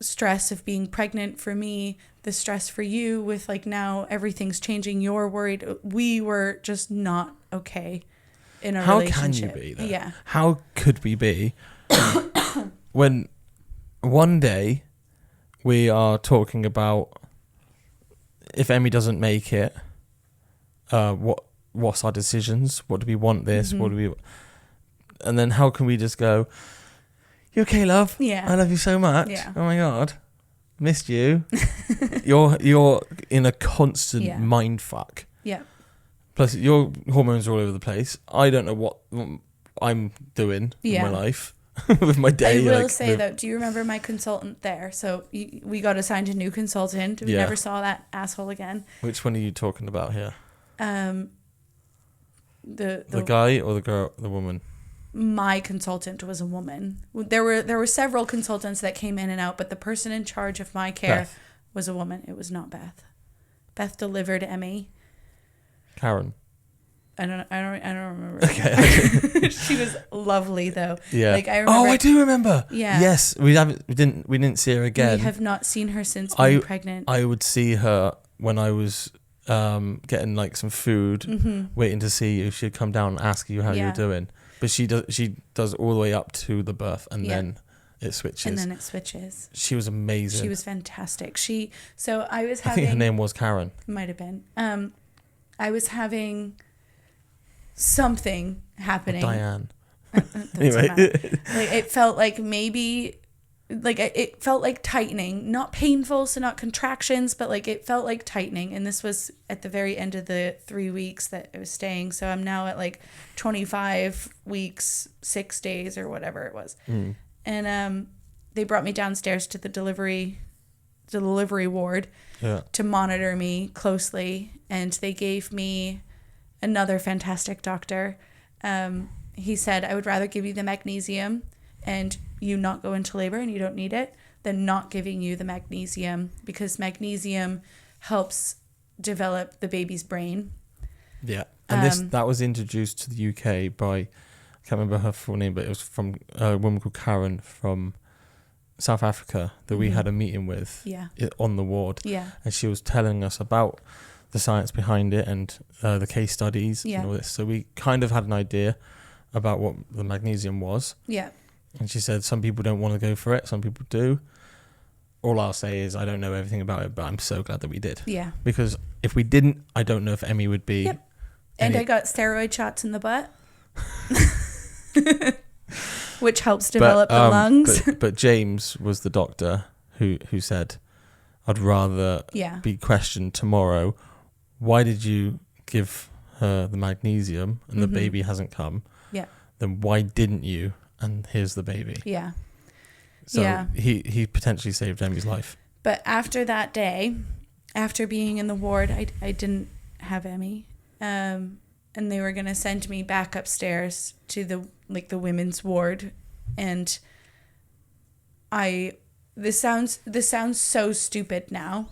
Speaker 2: stress of being pregnant for me, the stress for you with, like, now everything's changing, you're worried. We were just not okay in a relationship.
Speaker 1: How can you be though?
Speaker 2: Yeah.
Speaker 1: How could we be when one day we are talking about, if Emmy doesn't make it, what's our decisions? What do we want this?
Speaker 2: Mm-hmm.
Speaker 1: What do we? And then how can we just go, you okay, love?
Speaker 2: Yeah.
Speaker 1: I love you so much.
Speaker 2: Yeah.
Speaker 1: Oh my God. Missed you. You're in a constant mind fuck.
Speaker 2: Yeah.
Speaker 1: Plus your hormones are all over the place. I don't know what I'm doing in my life with my day.
Speaker 2: I will say though, do you remember my consultant there? So we got assigned a new consultant. We never saw that asshole again.
Speaker 1: Which one are you talking about here?
Speaker 2: The
Speaker 1: guy or the girl, the woman?
Speaker 2: My consultant was a woman. There were several consultants that came in and out, but the person in charge of my care was a woman. It was not Beth. Beth delivered Emmy.
Speaker 1: Karen.
Speaker 2: I don't remember.
Speaker 1: Okay.
Speaker 2: She was lovely though.
Speaker 1: Yeah.
Speaker 2: Like, I remember.
Speaker 1: Oh, I do remember.
Speaker 2: Yeah.
Speaker 1: Yes, we didn't see her again.
Speaker 2: We have not seen her since being pregnant.
Speaker 1: I would see her when I was getting like some food, waiting to see you. She'd come down and ask you how you were doing. But she does all the way up to the birth, and then it switches. She was amazing.
Speaker 2: She was fantastic. I
Speaker 1: think her name was Karen.
Speaker 2: Might have been. I was having something happening.
Speaker 1: Diane.
Speaker 2: Anyway, like, it felt like maybe, like, it felt like tightening, not painful, so not contractions, but like it felt like tightening. And this was at the very end of the 3 weeks that I was staying. So I'm now at like 25 weeks, 6 days or whatever it was. And they brought me downstairs to the delivery ward to monitor me closely. And they gave me another fantastic doctor. He said, I would rather give you the magnesium and you not go into labor and you don't need it than not giving you the magnesium, because magnesium helps develop the baby's brain. Yeah.
Speaker 1: And that was introduced to the UK by, I can't remember her full name, but it was from a woman called Karen from South Africa that we had a meeting with on the ward. Yeah. And she was telling us about the science behind it and the case studies and all this. So we kind of had an idea about what the magnesium was. Yeah. And she said some people don't want to go for it, some people do. All I'll say is I don't know everything about it, but I'm so glad that we did. Yeah. Because if we didn't, I don't know if Emmy would be. Yep.
Speaker 2: And I got steroid shots in the butt, which helps develop the lungs.
Speaker 1: But James was the doctor who said, I'd rather be questioned tomorrow. Why did you give her the magnesium and the baby hasn't come? Yeah. Then why didn't you? And here's the baby. Yeah. So he potentially saved Emmy's life.
Speaker 2: But after that day, after being in the ward, I didn't have Emmy. And they were going to send me back upstairs to the women's ward. And this sounds so stupid now,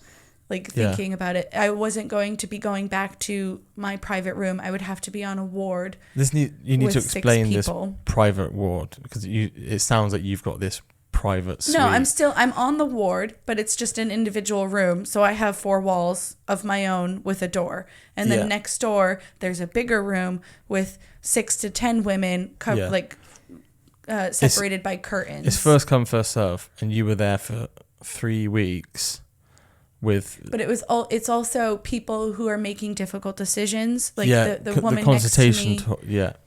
Speaker 2: like thinking about it. I wasn't going to be going back to my private room. I would have to be on a ward.
Speaker 1: You need to explain this private ward, because it sounds like you've got this private suite.
Speaker 2: No, I'm on the ward, but it's just an individual room. So I have 4 walls of my own with a door. And then next door, there's a bigger room with 6 to 10 women separated by curtains.
Speaker 1: It's first come, first serve. And you were there for 3 weeks. But it's also people who are making difficult decisions. Like the woman next to me.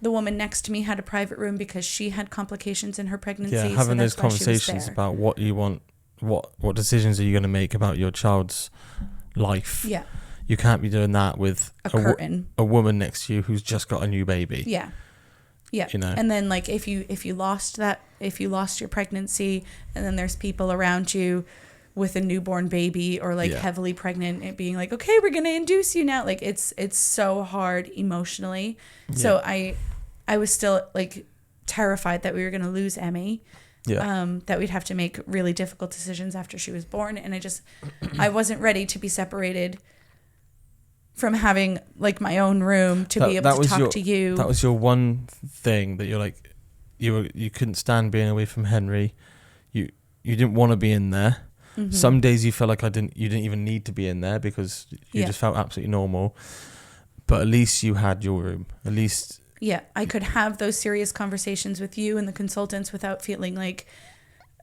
Speaker 1: The woman next to me had a private room because she had complications in her pregnancy. Yeah, having those conversations about what you want, what decisions are you going to make about your child's life. Yeah. You can't be doing that with a woman next to you who's just got a new baby. Yeah. Yeah. You know.
Speaker 2: And then like if you lost your pregnancy, and then there's people around you with a newborn baby or like heavily pregnant, and being like, okay, we're gonna induce you now. Like it's so hard emotionally. So I was still like terrified that we were gonna lose Emmy. That we'd have to make really difficult decisions after she was born, and I wasn't ready to be separated from having like my own room to be able to talk to you.
Speaker 1: That was your one thing that you're like, you couldn't stand being away from Henry. You didn't want to be in there. Mm-hmm. Some days you felt like you didn't even need to be in there because you just felt absolutely normal. But at least you had your room. At least
Speaker 2: I could have those serious conversations with you and the consultants without feeling like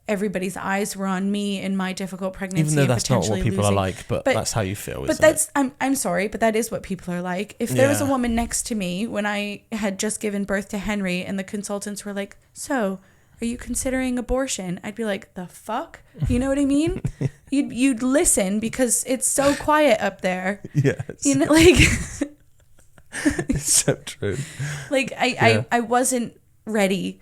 Speaker 2: everybody's eyes were on me in my difficult pregnancy.
Speaker 1: Even though that's not what people are like, but that's how you feel.
Speaker 2: But that's I'm sorry, but that is what people are like. If there was a woman next to me when I had just given birth to Henry, and the consultants were like, "So, are you considering abortion?" I'd be like, "The fuck?" You know what I mean? You'd listen because it's so quiet up there.
Speaker 1: Yes.
Speaker 2: You know, like
Speaker 1: it's so true.
Speaker 2: Like I wasn't ready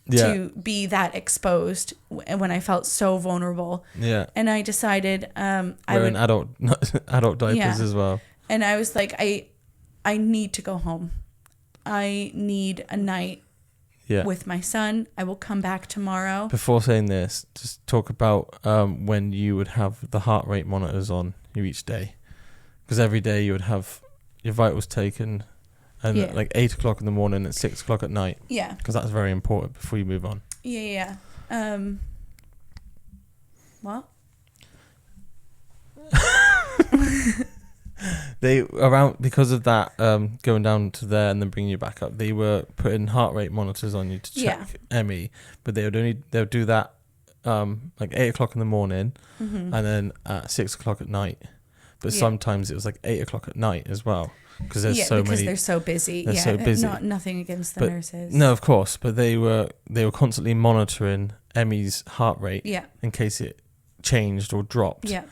Speaker 2: to be that exposed when I felt so vulnerable. Yeah. And I decided
Speaker 1: wearing adult diapers as well.
Speaker 2: And I was like, I need to go home. I need a night with my son. I will come back tomorrow.
Speaker 1: Before saying this, just talk about when you would have the heart rate monitors on you each day, because every day you would have your vitals taken, and at like 8 o'clock in the morning and 6 o'clock at night. Yeah, because that's very important before you move on.
Speaker 2: Yeah. What?
Speaker 1: Because of that, going down to there and then bringing you back up, they were putting heart rate monitors on you to check Emmy, but they would do that like 8 o'clock in the morning, and then at 6 o'clock at night. But sometimes it was like 8 o'clock at night as well, because there's so many.
Speaker 2: Because they're so busy.
Speaker 1: They're so busy.
Speaker 2: Nothing against the nurses.
Speaker 1: No, of course, but they were constantly monitoring Emmy's heart rate in case it changed or dropped. Yeah.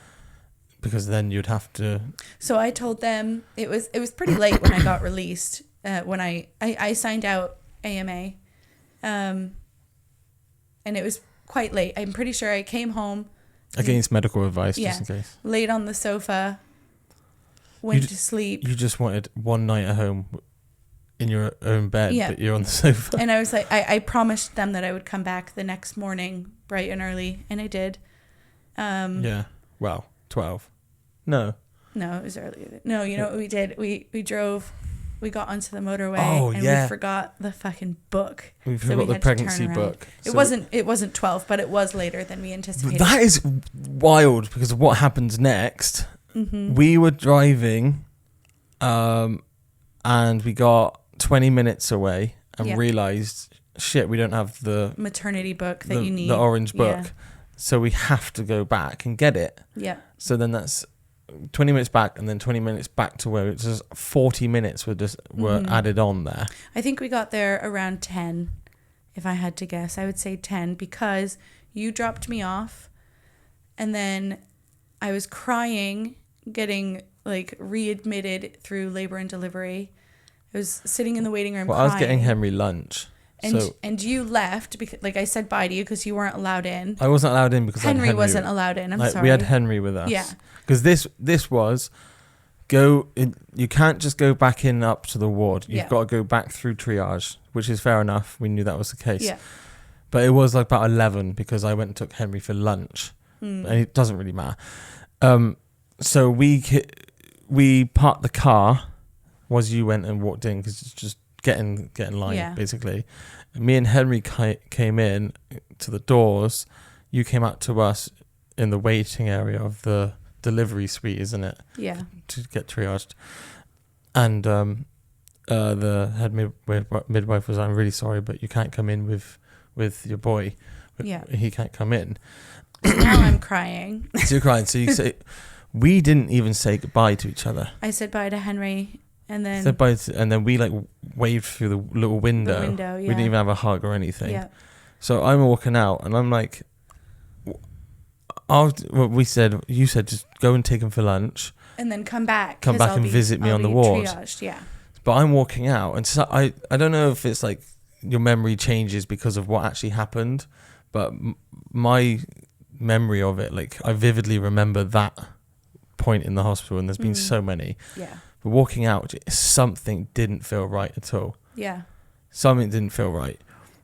Speaker 1: Because then you'd have to. So
Speaker 2: I told them it was pretty late when I got released. When I signed out AMA, and it was quite late. I'm pretty sure I came home
Speaker 1: against medical advice, just in case.
Speaker 2: Laid on the sofa, went to sleep.
Speaker 1: You just wanted one night at home in your own bed, but you're on the sofa.
Speaker 2: And I was like, I promised them that I would come back the next morning bright and early, and I did.
Speaker 1: Well, 12. No,
Speaker 2: it was earlier. No, you know what we did? We drove, we got onto the motorway, and we forgot the fucking book.
Speaker 1: We forgot the pregnancy book.
Speaker 2: It wasn't 12, but it was later than we anticipated.
Speaker 1: That is wild because of what happens next. Mm-hmm. We were driving, and we got 20 minutes away and realized, shit, we don't have the
Speaker 2: maternity book that you need.
Speaker 1: The orange book. Yeah. So we have to go back and get it.
Speaker 2: Yeah.
Speaker 1: So then that's 20 minutes back, and then 20 minutes back to where it's just 40 minutes were added on there.
Speaker 2: I think we got there around 10, if I had to guess. I would say 10 because you dropped me off, and then I was crying, getting like readmitted through labor and delivery. I was sitting in the waiting room crying.
Speaker 1: I was getting Henry lunch.
Speaker 2: And you left because, like, I said bye to you because you weren't allowed in.
Speaker 1: I wasn't allowed in because
Speaker 2: Henry wasn't allowed in. I'm sorry.
Speaker 1: We had Henry with us. Yeah. Because this was you can't just go back in up to the ward. You've got to go back through triage, which is fair enough. We knew that was the case. Yeah. But it was like about 11 because I went and took Henry for lunch. And it doesn't really matter. So we parked the car as you went and walked in because it's just get in line basically. Me and Henry came in to the doors. You came out to us in the waiting area of the delivery suite, isn't it?
Speaker 2: Yeah.
Speaker 1: To get triaged. And the head midwife was, I'm really sorry, but you can't come in with your boy.
Speaker 2: Yeah.
Speaker 1: He can't come in.
Speaker 2: Now I'm crying.
Speaker 1: So you're crying. So you say, we didn't even say goodbye to each other.
Speaker 2: I said bye to Henry and then...
Speaker 1: and then we like waved through the little window.
Speaker 2: The window, yeah.
Speaker 1: We didn't even have a hug or anything.
Speaker 2: Yeah.
Speaker 1: So I'm walking out and I'm like, you said just go and take him for lunch.
Speaker 2: And then come back
Speaker 1: and visit me on the ward.
Speaker 2: Triaged, yeah.
Speaker 1: But I'm walking out and so I don't know if it's like your memory changes because of what actually happened, but my memory of it, like I vividly remember that point in the hospital, and there's been so many.
Speaker 2: Yeah.
Speaker 1: But walking out, something didn't feel right at all.
Speaker 2: Yeah.
Speaker 1: Something didn't feel right.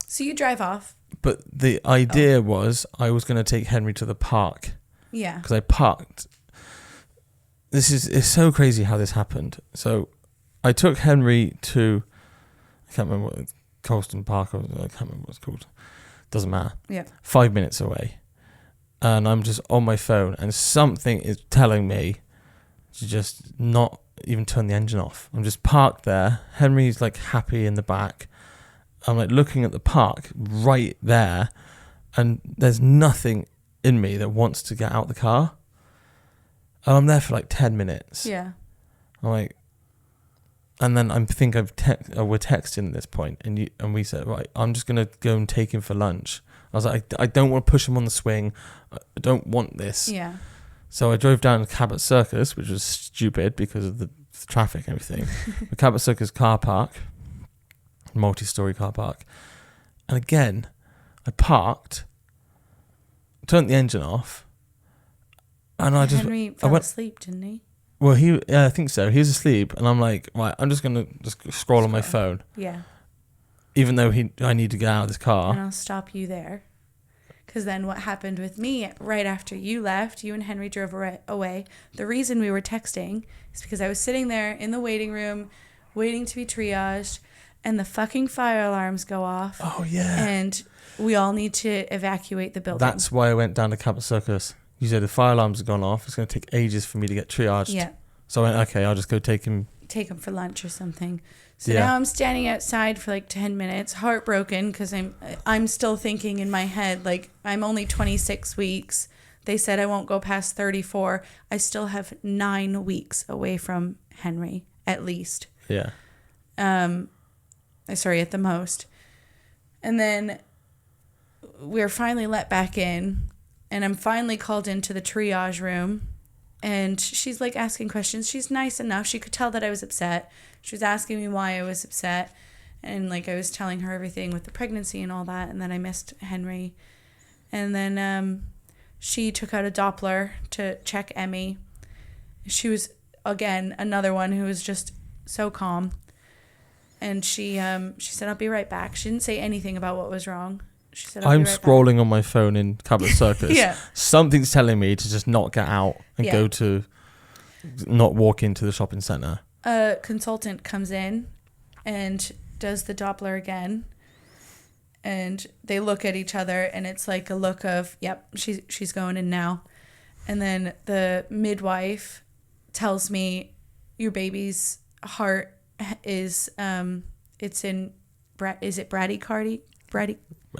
Speaker 2: So you drive off.
Speaker 1: But the idea was I was going to take Henry to the park.
Speaker 2: Yeah.
Speaker 1: Because I parked. It's so crazy how this happened. So I took Henry to, I can't remember what, Colston Park, I can't remember what it's called. Doesn't matter.
Speaker 2: Yeah.
Speaker 1: 5 minutes away. And I'm just on my phone and something is telling me to just not even turn the engine off. I'm just parked there. Henry's like happy in the back. I'm like looking at the park right there, and there's nothing in me that wants to get out the car. And I'm there for like 10 minutes.
Speaker 2: Yeah.
Speaker 1: I'm like, and then we're texting at this point, and we said, right, I'm just gonna go and take him for lunch. I was like, I don't want to push him on the swing. I don't want this.
Speaker 2: Yeah.
Speaker 1: So I drove down to Cabot Circus, which was stupid because of the traffic and everything. The Cabot Circus car park, multi-story car park. And again, I parked, turned the engine off, and
Speaker 2: Henry fell asleep, didn't he?
Speaker 1: Well, I think so. He was asleep, and I'm like, right, I'm just gonna scroll on my phone.
Speaker 2: Yeah.
Speaker 1: Even though I need to get out of this car.
Speaker 2: And I'll stop you there. Because then what happened with me, right after you left, you and Henry drove away. The reason we were texting is because I was sitting there in the waiting room, waiting to be triaged, and the fucking fire alarms go off.
Speaker 1: Oh, yeah.
Speaker 2: And we all need to evacuate the building.
Speaker 1: That's why I went down to Cabot Circus. You said the fire alarms have gone off. It's going to take ages for me to get triaged.
Speaker 2: Yeah.
Speaker 1: So I went, okay, I'll just go take him
Speaker 2: for lunch or something. So now I'm standing outside for like 10 minutes, heartbroken, because I'm still thinking in my head, like, I'm only 26 weeks. They said I won't go past 34. I still have 9 weeks away from Henry, at least.
Speaker 1: Yeah.
Speaker 2: Sorry, at the most. And then we're finally let back in, and I'm finally called into the triage room. And she's like asking questions. She's nice enough. She could tell that I was upset. She was asking me why I was upset. And like I was telling her everything with the pregnancy and all that. And then I missed Henry. And then she took out a Doppler to check Emmy. She was, again, another one who was just so calm. And she said, I'll be right back. She didn't say anything about what was wrong. She said,
Speaker 1: I'm scrolling on my phone in Cabot Circus.
Speaker 2: Yeah.
Speaker 1: Something's telling me to just not get out and not walk into the shopping centre.
Speaker 2: A consultant comes in and does the Doppler again. And they look at each other, and it's like a look of, yep, she's going in now. And then the midwife tells me, your baby's heart is, it's in, is it bradycardy?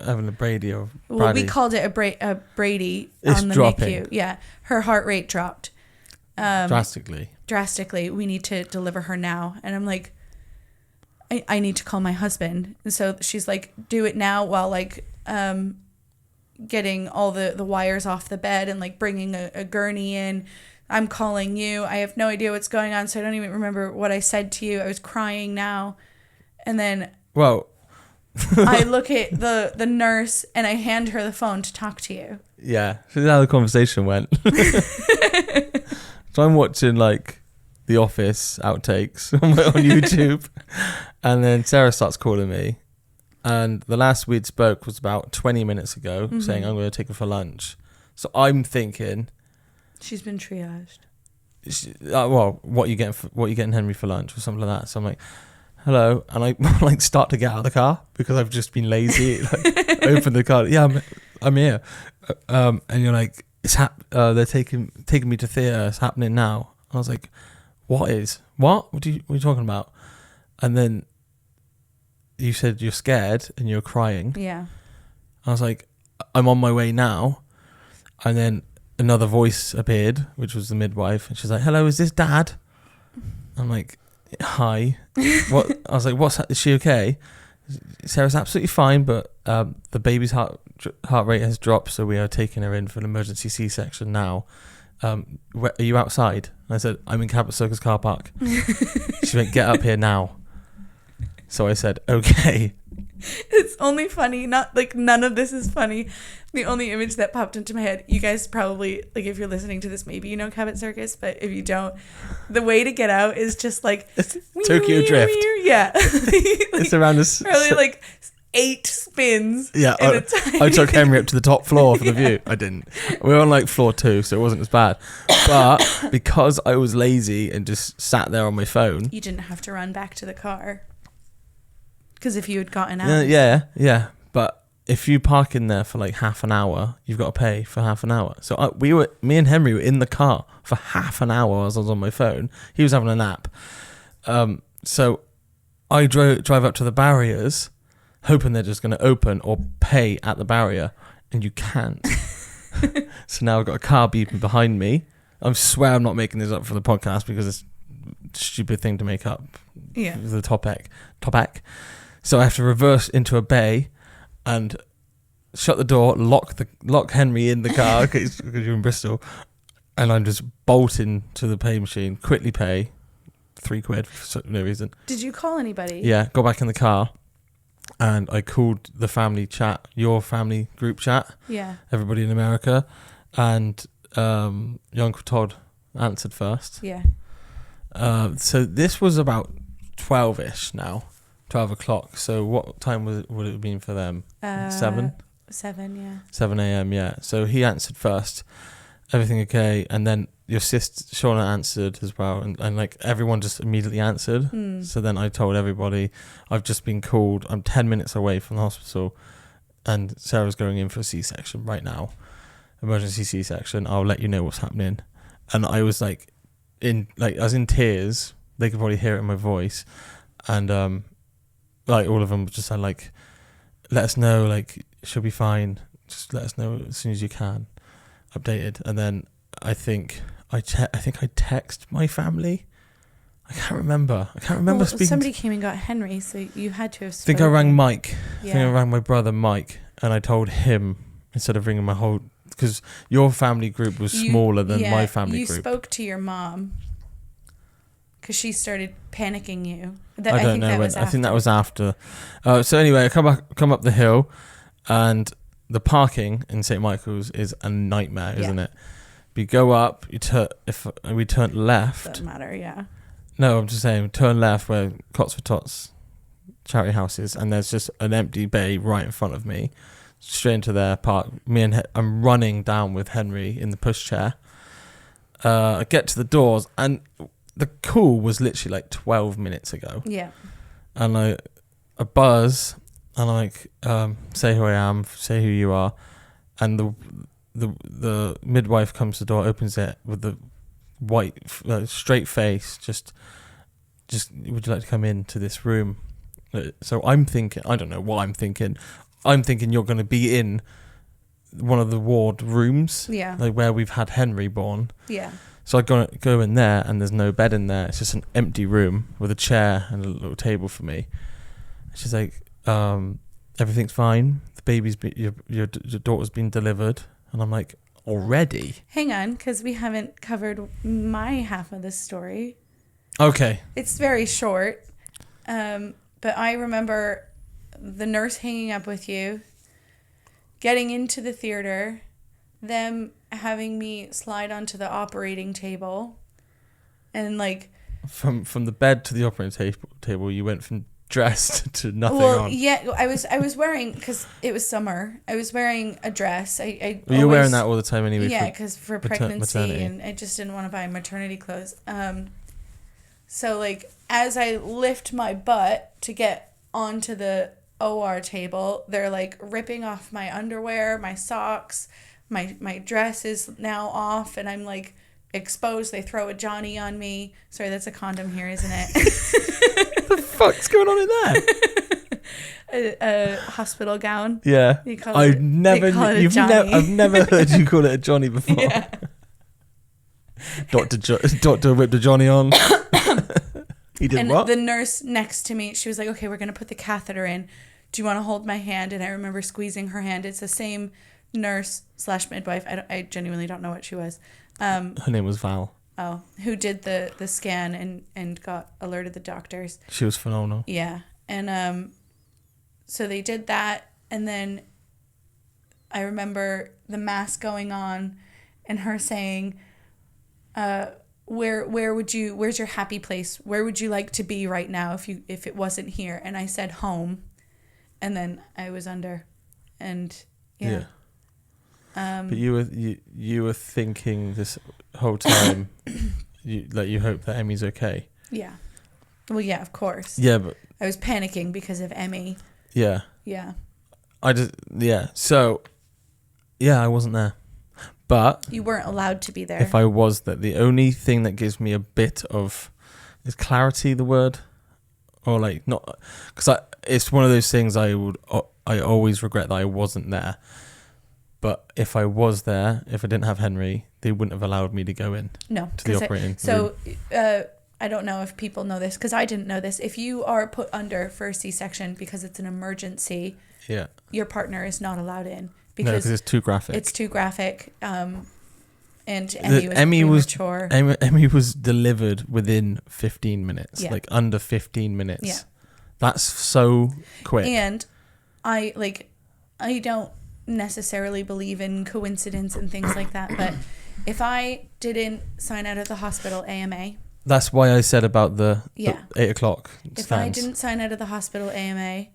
Speaker 1: Having a Brady or Brady.
Speaker 2: Well, we called it a Brady on the
Speaker 1: dropping.
Speaker 2: NICU. Yeah, her heart rate dropped.
Speaker 1: Drastically.
Speaker 2: We need to deliver her now. And I'm like, I need to call my husband. And so she's like, do it now, while like getting all the wires off the bed and like bringing a gurney in. I'm calling you. I have no idea what's going on, so I don't even remember what I said to you. I was crying now. And then I look at the nurse and I hand her the phone to talk to you.
Speaker 1: Yeah, so that's how the conversation went. So I'm watching like The Office outtakes on YouTube, and then Sarah starts calling me, and the last we'd spoke was about 20 minutes ago, saying I'm going to take her for lunch. So I'm thinking,
Speaker 2: she's been triaged.
Speaker 1: well, what you getting Henry for lunch or something like that. So I'm like, hello, and I like start to get out of the car because I've just been lazy. Like, open the car. Yeah, I'm here. And you're like, they're taking me to theatre. It's happening now. I was like, what are you talking about? And then you said you're scared and you're crying.
Speaker 2: Yeah.
Speaker 1: I was like, I'm on my way now. And then another voice appeared, which was the midwife, and she's like, hello, is this Dad? I'm like, hi. What? I was like, is she okay? Sarah's absolutely fine, but the baby's heart rate has dropped, so we are taking her in for an emergency C-section now. Are you outside? And I said, I'm in Cabot Circus car park. She went, get up here now. So I said, okay.
Speaker 2: It's only funny, not like none of this is funny. The only image that popped into my head, you guys probably, like, if you're listening to this, maybe you know Cabot Circus, but if you don't, the way to get out is just like
Speaker 1: Tokyo Drift.
Speaker 2: Yeah.
Speaker 1: It's around this
Speaker 2: probably like 8 spins.
Speaker 1: Yeah, I took Henry up to the top floor for the view. I didn't. We were on like floor 2, so it wasn't as bad. But because I was lazy and just sat there on my phone,
Speaker 2: you didn't have to run back to the car. Because if you had gotten out.
Speaker 1: Yeah. But if you park in there for like half an hour, you've got to pay for half an hour. So me and Henry were in the car for half an hour as I was on my phone. He was having a nap. So I drive up to the barriers, hoping they're just going to open or pay at the barrier, and you can't. So now I've got a car beeping behind me. I swear I'm not making this up for the podcast because it's a stupid thing to make up.
Speaker 2: Yeah.
Speaker 1: The topic. So I have to reverse into a bay and shut the door, lock Henry in the car because you're in Bristol, and I'm just bolting to the pay machine, quickly pay £3 for no reason.
Speaker 2: Did you call anybody?
Speaker 1: Yeah, got back in the car, and I called the family chat, your family group chat.
Speaker 2: Yeah.
Speaker 1: Everybody in America, and your Uncle Todd answered first.
Speaker 2: Yeah.
Speaker 1: So this was about 12-ish now. 12 o'clock. So what time would it have been for them? 7?
Speaker 2: 7, yeah.
Speaker 1: 7 a.m., yeah. So he answered first. Everything okay? And then your sister, Shauna, answered as well. And like everyone just immediately answered. So then I told everybody, I've just been called. I'm 10 minutes away from the hospital. And Sarah's going in for a C-section right now. Emergency C-section. I'll let you know what's happening. And I was I was in tears. They could probably hear it in my voice. And like all of them just said, like, let us know, like, she'll be fine. Just let us know as soon as you can. Updated. And then I think I text my family. I can't remember speaking.
Speaker 2: Somebody came and got Henry, so you had to have spoken.
Speaker 1: I think I rang Mike.
Speaker 2: Yeah.
Speaker 1: I think I rang my brother Mike, and I told him instead of ringing my whole, because your family group was smaller than my family group.
Speaker 2: You spoke to your mom because she started panicking you.
Speaker 1: I don't know when. I think that was after. So anyway, I come up the hill, and the parking in St. Michael's is a nightmare, isn't it? We go up. If we turn left.
Speaker 2: Doesn't matter. Yeah.
Speaker 1: No, I'm just saying, turn left where Cots for Tots charity house is, and there's just an empty bay right in front of me. Straight into their park. I'm running down with Henry in the pushchair. I get to the doors, and the call was literally like 12 minutes ago.
Speaker 2: Yeah.
Speaker 1: And I buzz, and I say who I am, say who you are, and the midwife comes to the door, opens it with the white, straight face, just would you like to come into this room? So I'm thinking, I don't know what I'm thinking. I'm thinking you're going to be in one of the ward rooms, like where we've had Henry born.
Speaker 2: Yeah.
Speaker 1: So I go in there, and there's no bed in there. It's just an empty room with a chair and a little table for me. She's like, everything's fine. The baby's your daughter's been delivered, and I'm like, already?
Speaker 2: Hang on, because we haven't covered my half of this story.
Speaker 1: Okay.
Speaker 2: It's very short, but I remember the nurse hanging up with you, getting into the theater, them having me slide onto the operating table, and like
Speaker 1: from the bed to the operating table, you went from dressed to nothing
Speaker 2: well,
Speaker 1: on.
Speaker 2: yeah, I was wearing, because it was summer. I was wearing a dress.
Speaker 1: Well, you're wearing that all the time anyway.
Speaker 2: Yeah, because for pregnancy,
Speaker 1: maternity.
Speaker 2: and I just didn't want to buy maternity clothes. So like as I lift my butt to get onto the OR table, they're like ripping off my underwear, my socks, my dress is now off, and I'm like exposed. They throw a jouney on me. Sorry, that's a condom here, isn't it?
Speaker 1: What the fuck's going on in there?
Speaker 2: a hospital gown.
Speaker 1: Yeah, I've never heard you call it a johnny before.
Speaker 2: Yeah.
Speaker 1: Doctor whipped a johnny on. He did
Speaker 2: and
Speaker 1: what?
Speaker 2: The nurse next to me, she was like, "Okay, we're gonna put the catheter in. Do you want to hold my hand?" And I remember squeezing her hand. It's the same nurse / midwife. I genuinely don't know what she was.
Speaker 1: Her name was Val.
Speaker 2: Oh, who did the scan and got alerted the doctors.
Speaker 1: She was phenomenal.
Speaker 2: Yeah. And so they did that, and then I remember the mask going on and her saying, where's your happy place? Where would you like to be right now if it wasn't here? And I said home, and then I was under, and yeah.
Speaker 1: But you were thinking this whole time, you hope that Emmy's okay.
Speaker 2: Yeah. Well, yeah, of course.
Speaker 1: Yeah, but
Speaker 2: I was panicking because of Emmy.
Speaker 1: Yeah.
Speaker 2: Yeah.
Speaker 1: So, yeah, I wasn't there. But
Speaker 2: you weren't allowed to be there.
Speaker 1: If I was there, the only thing that gives me a bit of, is clarity the word? Or like not, because it's one of those things I always regret that I wasn't there. But if I was there, if I didn't have Henry, they wouldn't have allowed me to go in.
Speaker 2: No.
Speaker 1: To the operating room.
Speaker 2: So, I don't know if people know this, because I didn't know this. If you are put under for a C-section because it's an emergency,
Speaker 1: yeah,
Speaker 2: your partner is not allowed in.
Speaker 1: Because it's too graphic.
Speaker 2: It's too graphic. And Emmy was premature.
Speaker 1: Emmy was delivered within 15 minutes.
Speaker 2: Yeah.
Speaker 1: Like under 15 minutes.
Speaker 2: Yeah.
Speaker 1: That's so quick.
Speaker 2: And I don't necessarily believe in coincidence and things like that, but if I didn't sign out of the hospital AMA,
Speaker 1: that's why I said about the 8 o'clock stands.
Speaker 2: If I didn't sign out of the hospital AMA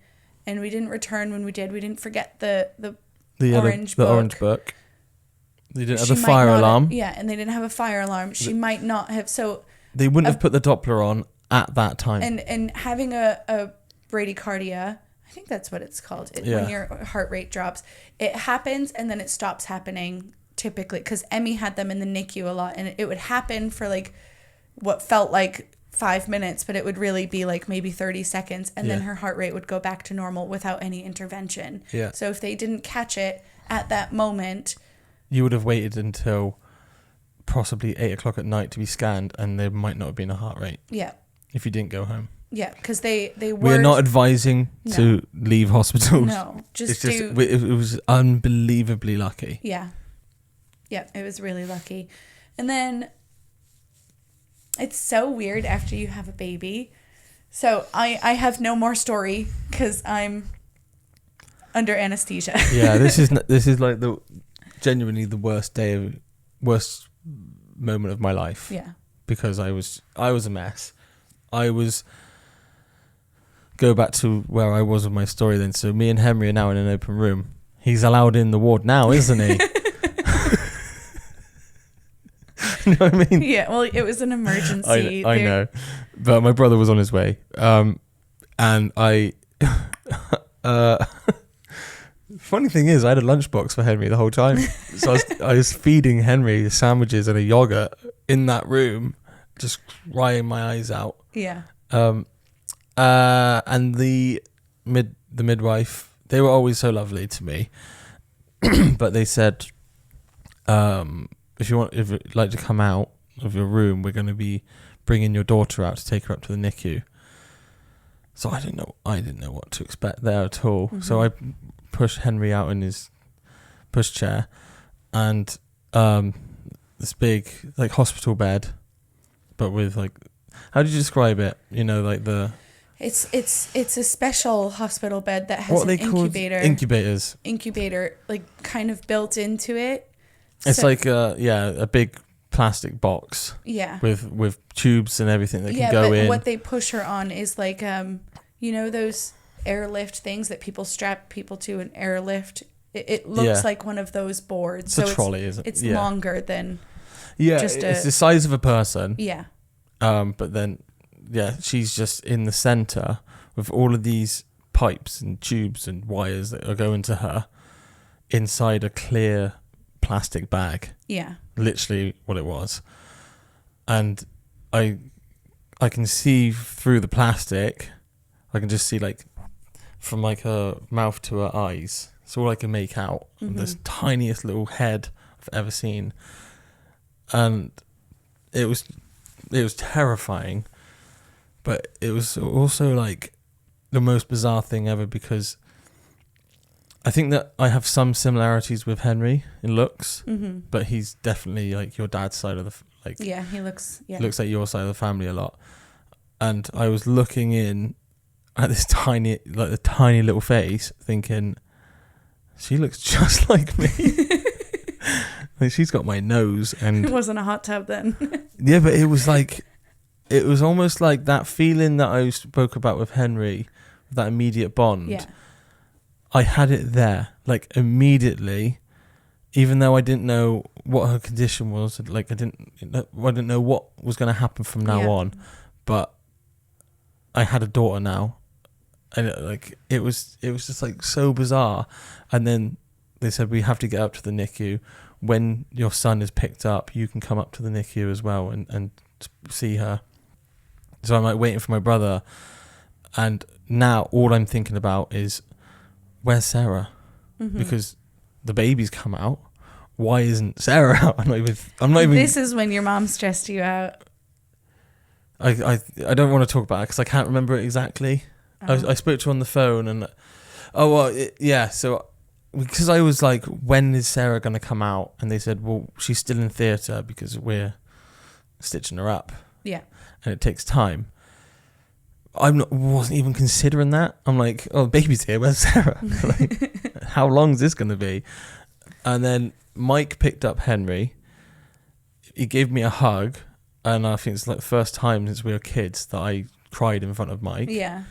Speaker 2: and we didn't return when we did, we didn't forget the orange book.
Speaker 1: They didn't have a fire alarm.
Speaker 2: And they didn't have a fire alarm. She might not have. So
Speaker 1: they wouldn't have put the Doppler on at that time.
Speaker 2: And having a bradycardia, I think that's what it's called. When your heart rate drops, it happens and then it stops happening typically, because Emmy had them in the NICU a lot, and it would happen for like what felt like 5 minutes, but it would really be like maybe 30 seconds, and then her heart rate would go back to normal without any intervention.
Speaker 1: Yeah.
Speaker 2: So if they didn't catch it at that moment, you
Speaker 1: would have waited until possibly 8 o'clock at night to be scanned, and there might not have been a heart rate.
Speaker 2: Yeah.
Speaker 1: If you didn't go home.
Speaker 2: Yeah, because they were.
Speaker 1: We're not advising to leave hospitals.
Speaker 2: No,
Speaker 1: it was unbelievably lucky.
Speaker 2: Yeah. Yeah, it was really lucky. And then it's so weird after you have a baby. So I have no more story because I'm under anesthesia.
Speaker 1: Yeah, this is like genuinely the worst moment of my life.
Speaker 2: Yeah.
Speaker 1: Because I was a mess. Go back to where I was with my story then. So me and Henry are now in an open room. He's allowed in the ward now, isn't he? You know what I mean?
Speaker 2: Yeah, well, it was an emergency.
Speaker 1: I know. But my brother was on his way. And I... funny thing is, I had a lunchbox for Henry the whole time. So I was feeding Henry sandwiches and a yogurt in that room, just crying my eyes out.
Speaker 2: Yeah.
Speaker 1: And the midwife, they were always so lovely to me. But they said... if you'd like to come out of your room, we're going to be bringing your daughter out to take her up to the NICU. So I didn't know what to expect there at all. Mm-hmm. So I pushed Henry out in his pushchair, and this big like hospital bed, but with like, how did you describe it? You know, like the.
Speaker 2: It's a special hospital bed that has an incubator. Incubator, like kind of built into it.
Speaker 1: It's like a big plastic box.
Speaker 2: Yeah.
Speaker 1: With tubes and everything that can go in.
Speaker 2: Yeah, but what they push her on is like You know those airlift things that people strap people to an airlift? It looks like one of those boards.
Speaker 1: It's a trolley, isn't it?
Speaker 2: It's longer than
Speaker 1: it's the size of a person.
Speaker 2: Yeah.
Speaker 1: But then, she's just in the center with all of these pipes and tubes and wires that are going to her inside a clear plastic bag.
Speaker 2: Yeah.
Speaker 1: Literally what it was. And I can see through the plastic. I can just see like from like her mouth to her eyes. It's all I can make out. Mm-hmm. This tiniest little head I've ever seen. And it was terrifying, but it was also like the most bizarre thing ever, because I think that I have some similarities with Henry in looks, but he's definitely like your dad's side of the
Speaker 2: he looks
Speaker 1: like your side of the family a lot. And I was looking in at this tiny little face, thinking, she looks just like me. Like, she's got my nose, and
Speaker 2: it wasn't a hot tub then.
Speaker 1: Yeah, but it was almost like that feeling that I spoke about with Henry, that immediate bond.
Speaker 2: Yeah.
Speaker 1: I had it there, like immediately, even though I didn't know what her condition was. Like I didn't know what was going to happen from now on, but I had a daughter now, and it was just like so bizarre. And then they said, we have to get up to the NICU. When your son is picked up, you can come up to the NICU as well and see her. So I'm like waiting for my brother, and now all I'm thinking about is, where's Sarah? Mm-hmm. Because the baby's come out. Why isn't Sarah out? I'm not even. This
Speaker 2: is when your mom stressed you out.
Speaker 1: I don't want to talk about it because I can't remember it exactly. I spoke to her on the phone, and so. Because I was like, when is Sarah going to come out? And they said, well, she's still in theatre because we're stitching her up.
Speaker 2: Yeah.
Speaker 1: And it takes time. Wasn't even considering that. I'm like, oh, the baby's here. Where's Sarah? Like, how long is this going to be? And then Mike picked up Henry. He gave me a hug. And I think it's like the first time since we were kids that I cried in front of Mike.
Speaker 2: Yeah.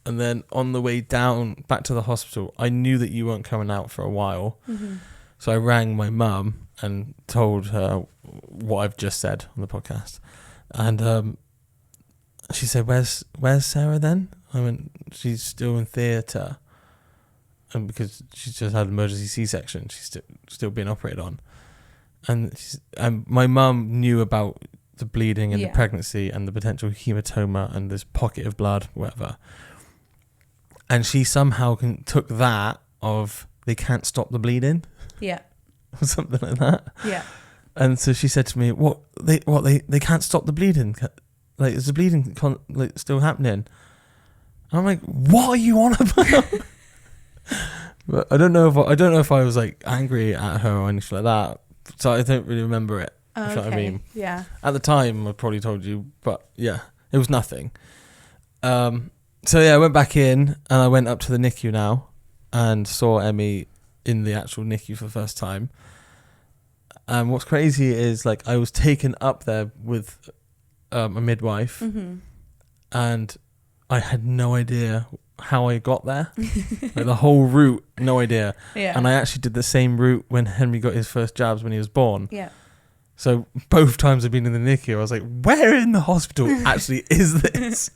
Speaker 1: And then on the way down back to the hospital, I knew that you weren't coming out for a while. Mm-hmm. So I rang my mum and told her what I've just said on the podcast. And she said, where's Sarah then? I went, she's still in theatre. And because she's just had an emergency C-section, she's still being operated on. And my mum knew about the bleeding and the pregnancy and the potential hematoma and this pocket of blood, whatever. And she somehow took that of, they can't stop the bleeding.
Speaker 2: Yeah.
Speaker 1: Or something like that.
Speaker 2: Yeah.
Speaker 1: And so she said to me, they can't stop the bleeding? Like, is the bleeding still happening? And I'm like, what are you on about? But I don't know if I was like angry at her or anything like that. So I don't really remember it.
Speaker 2: Oh,
Speaker 1: if you know what I mean.
Speaker 2: Yeah.
Speaker 1: At the time, I probably told you, but yeah, it was nothing. So I went back in and I went up to the NICU now and saw Emmy in the actual NICU for the first time. And what's crazy is like I was taken up there with a midwife, and I had no idea how I got there. Like the whole route, no idea.
Speaker 2: Yeah.
Speaker 1: And I actually did the same route when Henry got his first jabs when he was born.
Speaker 2: Yeah.
Speaker 1: So both times I've been in the NICU, I was like, where in the hospital actually is this?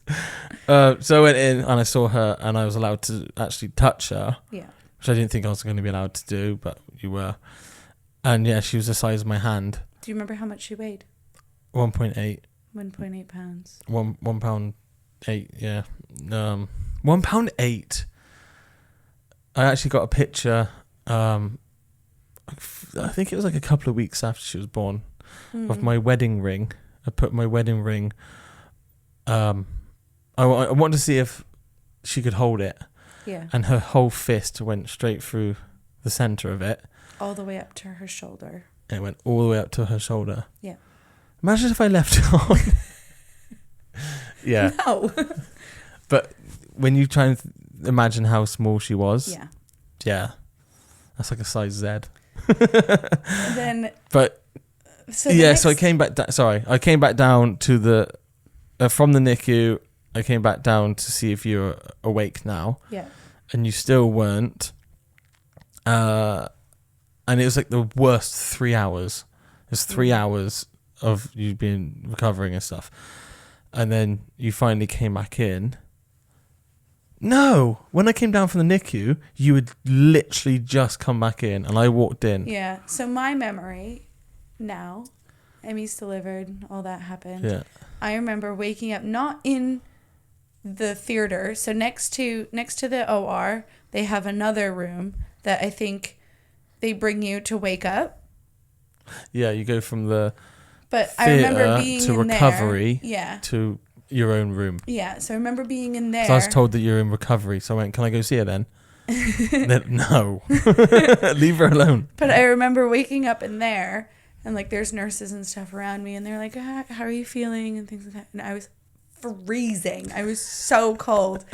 Speaker 1: So I went in and I saw her and I was allowed to actually touch her.
Speaker 2: Yeah.
Speaker 1: Which I didn't think I was going to be allowed to do, but you were. And yeah, she was the size of my hand.
Speaker 2: Do you remember how much she weighed?
Speaker 1: 1.8.
Speaker 2: 1.8 pounds.
Speaker 1: £1 pound 8, yeah. £1 pound 8. I actually got a picture, I think it was like a couple of weeks after she was born, of my wedding ring. I put my wedding ring, I wanted to see if she could hold it.
Speaker 2: Yeah.
Speaker 1: And her whole fist went straight through the centre of it.
Speaker 2: All the way up to her shoulder.
Speaker 1: It went all the way up to her shoulder.
Speaker 2: Yeah.
Speaker 1: Imagine if I left it on. Yeah.
Speaker 2: No.
Speaker 1: But when you try and imagine how small she was.
Speaker 2: Yeah.
Speaker 1: Yeah. That's like a size Z.
Speaker 2: Then.
Speaker 1: But. So I came back. I came back down to the from the NICU. I came back down to see if you were awake now.
Speaker 2: Yeah.
Speaker 1: And you still weren't. And it was like the worst 3 hours. It was 3 hours of you being recovering and stuff. And then you finally came back in. No, when I came down from the NICU, you had literally just come back in, and I walked in.
Speaker 2: Yeah. So my memory now, Emmy's delivered, all that happened.
Speaker 1: Yeah.
Speaker 2: I remember waking up not in the theater. So next to the OR, they have another room that I think they bring you to wake up.
Speaker 1: Yeah, you go from the
Speaker 2: but I remember being
Speaker 1: to
Speaker 2: in
Speaker 1: recovery.
Speaker 2: There. Yeah.
Speaker 1: To your own room.
Speaker 2: Yeah, so I remember being in there.
Speaker 1: So I was told that you're in recovery, so I went, can I go see her then? No. Leave her alone.
Speaker 2: But I remember waking up in there, and like there's nurses and stuff around me, and they're like, how are you feeling, and things like that. And I was freezing. I was so cold.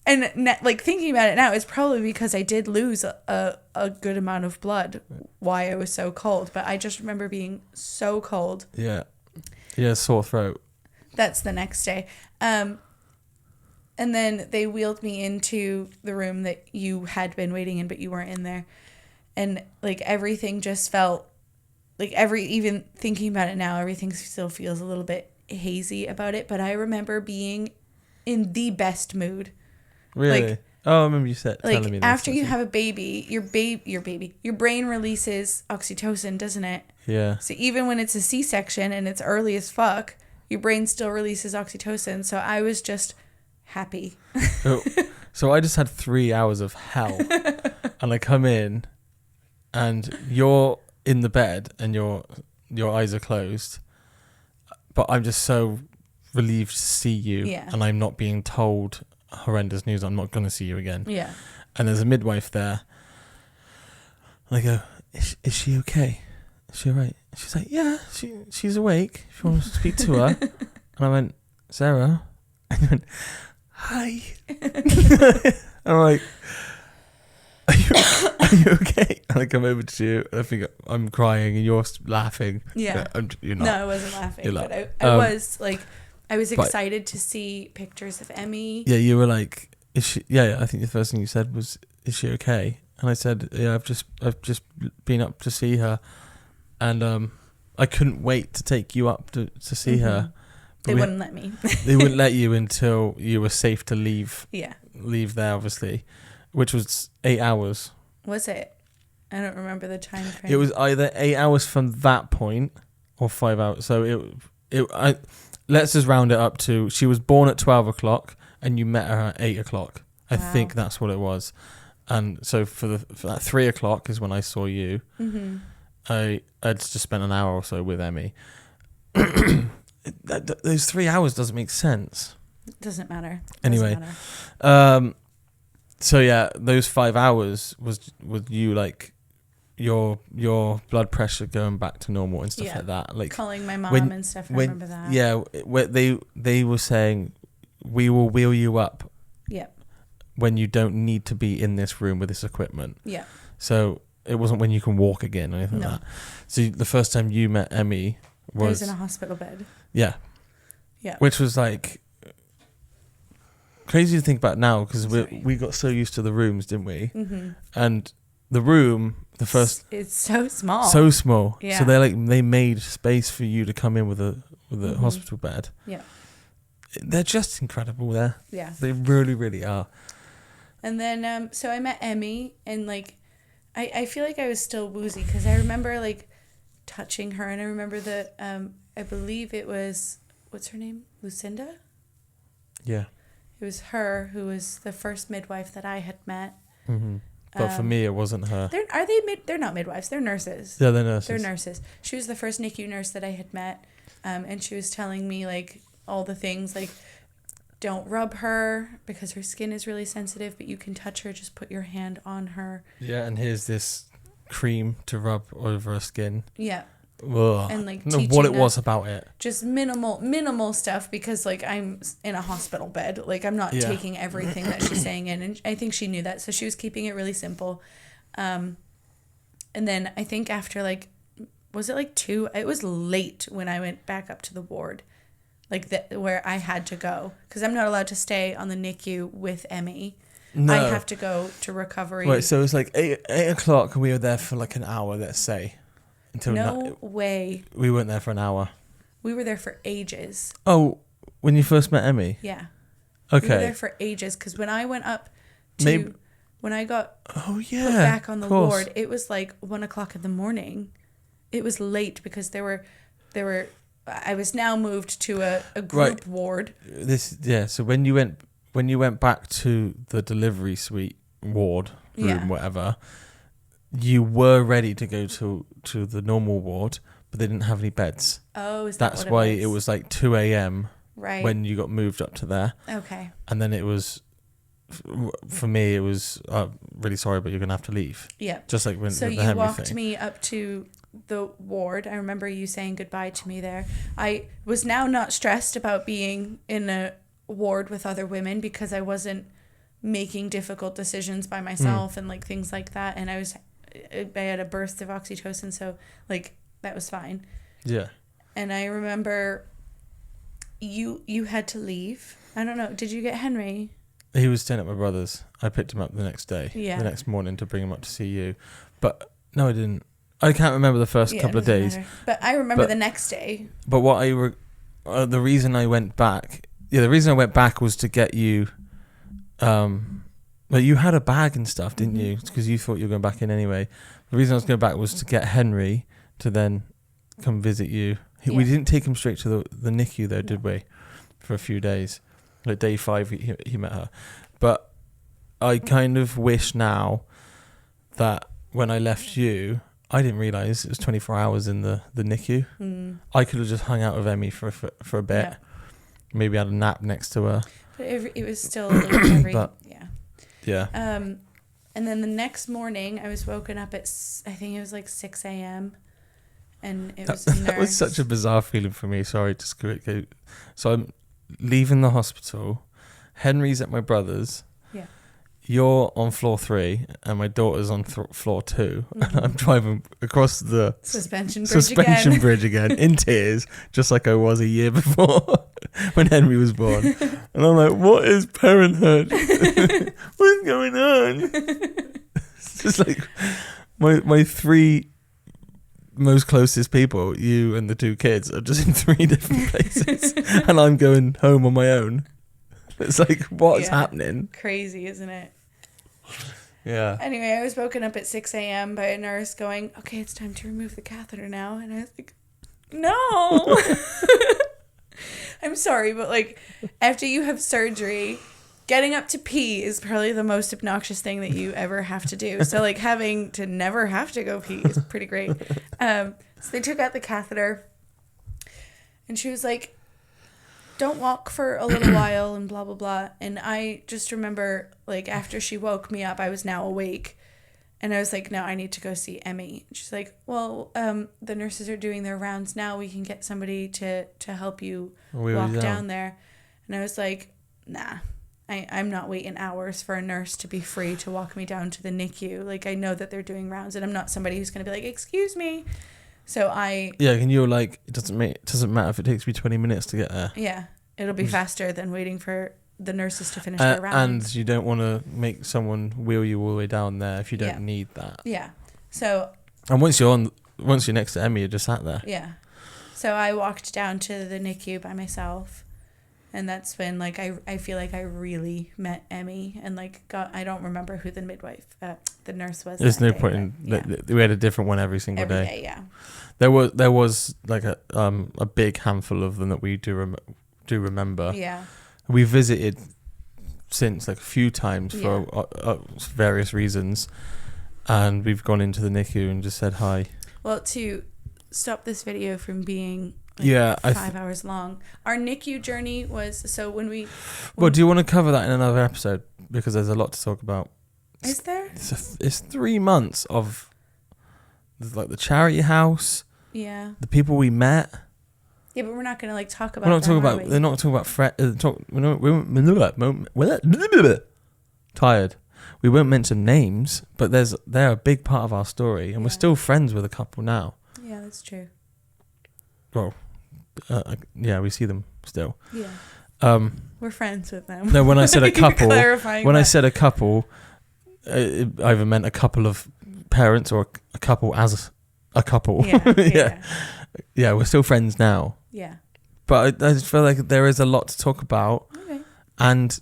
Speaker 2: And like thinking about it now, it's probably because I did lose a good amount of blood why I was so cold. But I just remember being so cold.
Speaker 1: Yeah. Yeah, sore throat.
Speaker 2: That's the next day. And then they wheeled me into the room that you had been waiting in, but you weren't in there. And like everything just felt like even thinking about it now, everything still feels a little bit hazy about it. But I remember being in the best mood.
Speaker 1: Really?
Speaker 2: Like,
Speaker 1: I remember you said telling me this.
Speaker 2: After you have a baby, your brain releases oxytocin, doesn't it?
Speaker 1: Yeah.
Speaker 2: So even when it's a C-section and it's early as fuck, your brain still releases oxytocin. So I was just happy.
Speaker 1: So I just had 3 hours of hell. And I come in and you're in the bed and your eyes are closed. But I'm just so relieved to see you.
Speaker 2: Yeah.
Speaker 1: And I'm not being told horrendous news. I'm not going to see you again.
Speaker 2: Yeah.
Speaker 1: And there's a midwife there. And I go, is she okay? Is she all right? She's like, yeah, she's awake. If you want to speak to her. And I went, Sarah? And I went, hi. And I'm like, are you okay? And I come over to you and I think I'm crying and you're laughing.
Speaker 2: Yeah.
Speaker 1: You're not.
Speaker 2: No, I wasn't laughing.
Speaker 1: You're
Speaker 2: but
Speaker 1: like,
Speaker 2: I was excited to see pictures of Emmy.
Speaker 1: Yeah, you were like, is she? Yeah, I think the first thing you said was, is she okay? And I said, yeah, I've just been up to see her. And I couldn't wait to take you up to see her.
Speaker 2: They wouldn't let me.
Speaker 1: They wouldn't let you until you were safe to leave.
Speaker 2: Yeah.
Speaker 1: Leave there, obviously, which was 8 hours.
Speaker 2: Was it? I don't remember the time frame.
Speaker 1: It was either 8 hours from that point or 5 hours. So let's just round it up to, she was born at 12 o'clock and you met her at 8 o'clock. I think that's what it was. And so for that 3 o'clock is when I saw you. Mm-hmm. I'd just spent an hour or so with Emmy. Those 3 hours doesn't make sense.
Speaker 2: It doesn't matter.
Speaker 1: Anyway, so yeah, those 5 hours was with you, like your blood pressure going back to normal and stuff like that. Like
Speaker 2: calling my mom and stuff. I remember that.
Speaker 1: Yeah, they were saying, we will wheel you up.
Speaker 2: Yeah.
Speaker 1: When you don't need to be in this room with this equipment.
Speaker 2: Yeah.
Speaker 1: So it wasn't when you can walk again or anything like that. So the first time you met Emmy was
Speaker 2: in a hospital bed.
Speaker 1: Yeah.
Speaker 2: Yeah.
Speaker 1: Which was like crazy to think about now because we got so used to the rooms, didn't we? Mm-hmm. And the room, it's
Speaker 2: so small.
Speaker 1: So small.
Speaker 2: Yeah.
Speaker 1: So they made space for you to come in with a hospital bed.
Speaker 2: Yeah.
Speaker 1: They're just incredible there.
Speaker 2: Yeah.
Speaker 1: They really, really are.
Speaker 2: And then so I met Emmy and like I feel like I was still woozy because I remember like touching her and I remember that I believe it was, what's her name? Lucinda?
Speaker 1: Yeah.
Speaker 2: It was her who was the first midwife that I had met.
Speaker 1: Mm-hmm. But for me, it wasn't her.
Speaker 2: They're not midwives. They're nurses.
Speaker 1: Yeah, they're nurses.
Speaker 2: They're nurses. She was the first NICU nurse that I had met. And she was telling me like all the things like, don't rub her because her skin is really sensitive, but you can touch her. Just put your hand on her. Yeah,
Speaker 1: and here's this cream to rub over her skin.
Speaker 2: Yeah.
Speaker 1: Ugh.
Speaker 2: And like
Speaker 1: I don't know what it was about it.
Speaker 2: Just minimal stuff because like I'm in a hospital bed. Like I'm not taking everything that she's saying in, and I think she knew that, so she was keeping it really simple. And then I think after like, was it like 2? It was late when I went back up to the ward. like where I had to go, because I'm not allowed to stay on the NICU with Emmy.
Speaker 1: No.
Speaker 2: I have to go to recovery.
Speaker 1: Right, so it was like 8 o'clock and we were there for like an hour, let's say.
Speaker 2: No way.
Speaker 1: We weren't there for an hour.
Speaker 2: We were there for ages.
Speaker 1: Oh, when you first met Emmy?
Speaker 2: Yeah.
Speaker 1: Okay.
Speaker 2: We were there for ages, because when I went up to, when I got put back on the ward, it was like 1 o'clock in the morning. It was late because I was now moved to a group ward.
Speaker 1: So when you went back to the delivery suite ward room, whatever, you were ready to go to the normal ward, but they didn't have any beds.
Speaker 2: Oh, is that
Speaker 1: That's
Speaker 2: what
Speaker 1: why
Speaker 2: it
Speaker 1: was like 2 a.m.
Speaker 2: Right.
Speaker 1: when you got moved up to there.
Speaker 2: Okay.
Speaker 1: And then it was, for me, it was really sorry, but you're gonna have to leave. Yeah. Just like when.
Speaker 2: So you walked me up to the ward. I remember you saying goodbye to me there. I was now not stressed about being in a ward with other women, because I wasn't making difficult decisions by myself and like things like that. And I had a burst of oxytocin, so like that was fine. Yeah. And I remember you had to leave. I don't know. Did you get Henry?
Speaker 1: He was staying at my brother's. I picked him up the next day. Yeah. The next morning to bring him up to see you. But no, I didn't. I can't remember the first couple of days.
Speaker 2: Matter. But I remember the next day.
Speaker 1: But what the reason I went back, was to get you, well, you had a bag and stuff, didn't you? Because you thought you were going back in anyway. The reason I was going back was to get Henry to then come visit you. We didn't take him straight to the NICU though, did we? For a few days. Like day 5, he met her. But I kind of wish now that when I left you, I didn't realise it was 24 hours in the NICU. I could have just hung out with Emmy for a bit. Yeah. Maybe had a nap next to her.
Speaker 2: But it was still a little every...
Speaker 1: Yeah.
Speaker 2: And then the next morning, I was woken up at, I think it was like 6 a.m. And it was
Speaker 1: that was such a bizarre feeling for me. Sorry, just go. So I'm leaving the hospital. Henry's at my brother's. Yeah. You're on floor 3, and my daughter's on floor 2. And I'm driving across the
Speaker 2: suspension
Speaker 1: bridge again in tears, just like I was a year before when Henry was born. And I'm like, what is parenthood? What's going on? It's just like my 3 most closest people, you and the 2 kids, are just in 3 different places. And I'm going home on my own. It's like, what's happening?
Speaker 2: Crazy, isn't it?
Speaker 1: Yeah.
Speaker 2: Anyway, I was woken up at 6 a.m. by a nurse going, okay, it's time to remove the catheter now. And I was like, no. I'm sorry, but like, after you have surgery, getting up to pee is probably the most obnoxious thing that you ever have to do. So like having to never have to go pee is pretty great. So they took out the catheter and she was like, don't walk for a little while and blah, blah, blah. And I just remember like after she woke me up, I was now awake. And I was like, no, I need to go see Emmy. And she's like, well, the nurses are doing their rounds now. We can get somebody to help you walk down there. And I was like, nah. I'm not waiting hours for a nurse to be free to walk me down to the NICU. Like, I know that they're doing rounds, and I'm not somebody who's going to be like, excuse me. So yeah,
Speaker 1: and you're like, it doesn't matter if it takes me 20 minutes to get there.
Speaker 2: Yeah, it'll be faster than waiting for the nurses to finish their rounds.
Speaker 1: And you don't want to make someone wheel you all the way down there if you don't need that.
Speaker 2: Yeah. So.
Speaker 1: And once you're next to Emmy, you're just sat there.
Speaker 2: Yeah. So I walked down to the NICU by myself. And that's when, like, I feel like I really met Emmy and, like, I don't remember who the nurse was.
Speaker 1: There's no point in, we had a different one every single day.
Speaker 2: Every day, yeah.
Speaker 1: There was like a big handful of them that we do remember.
Speaker 2: Yeah.
Speaker 1: We visited since, like, a few times for various reasons. And we've gone into the NICU and just said hi.
Speaker 2: Well, to stop this video from being... 5 hours long. Our NICU journey was
Speaker 1: Well, do you want to cover that in another episode? Because there's a lot to talk about.
Speaker 2: Is there?
Speaker 1: It's 3 months of like the charity house.
Speaker 2: Yeah.
Speaker 1: The people we met.
Speaker 2: Yeah, but we're not going to like talk about.
Speaker 1: We're not talking about. They're not talking about. Tired. We won't mention names, but they're a big part of our story, and we're still friends with a couple now.
Speaker 2: Yeah, that's true.
Speaker 1: Well, we see them still.
Speaker 2: Yeah. We're friends with them.
Speaker 1: No, when I said a couple,
Speaker 2: I
Speaker 1: said a couple, it either meant a couple of parents or a couple as a couple.
Speaker 2: Yeah.
Speaker 1: Yeah, we're still friends now.
Speaker 2: Yeah.
Speaker 1: But I feel like there is a lot to talk about.
Speaker 2: Okay.
Speaker 1: And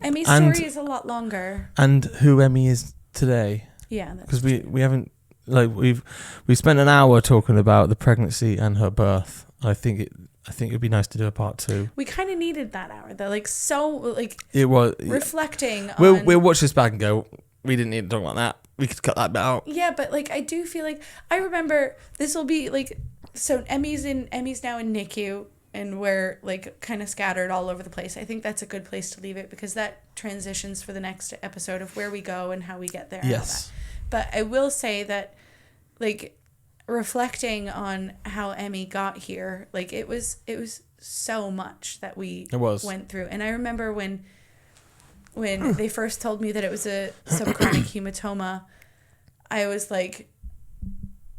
Speaker 2: Emmy's story is a lot longer.
Speaker 1: And who Emmy is today.
Speaker 2: Yeah, that's
Speaker 1: because we haven't, like, we've spent an hour talking about the pregnancy and her birth. I think it'd be nice to do a part 2.
Speaker 2: We kind of needed that hour though,
Speaker 1: it was
Speaker 2: reflecting.
Speaker 1: We'll watch this back and go, we didn't need to talk about that. We could cut that bit out.
Speaker 2: Yeah, but like I do feel like I remember this will be like, so Emmy's now in NICU. And we're like kind of scattered all over the place. I think that's a good place to leave it because that transitions for the next episode of where we go and how we get there.
Speaker 1: Yes.
Speaker 2: But I will say that, like, reflecting on how Emmy got here, like it was so much that we went through. And I remember when they first told me that it was a subchronic hematoma, I was like,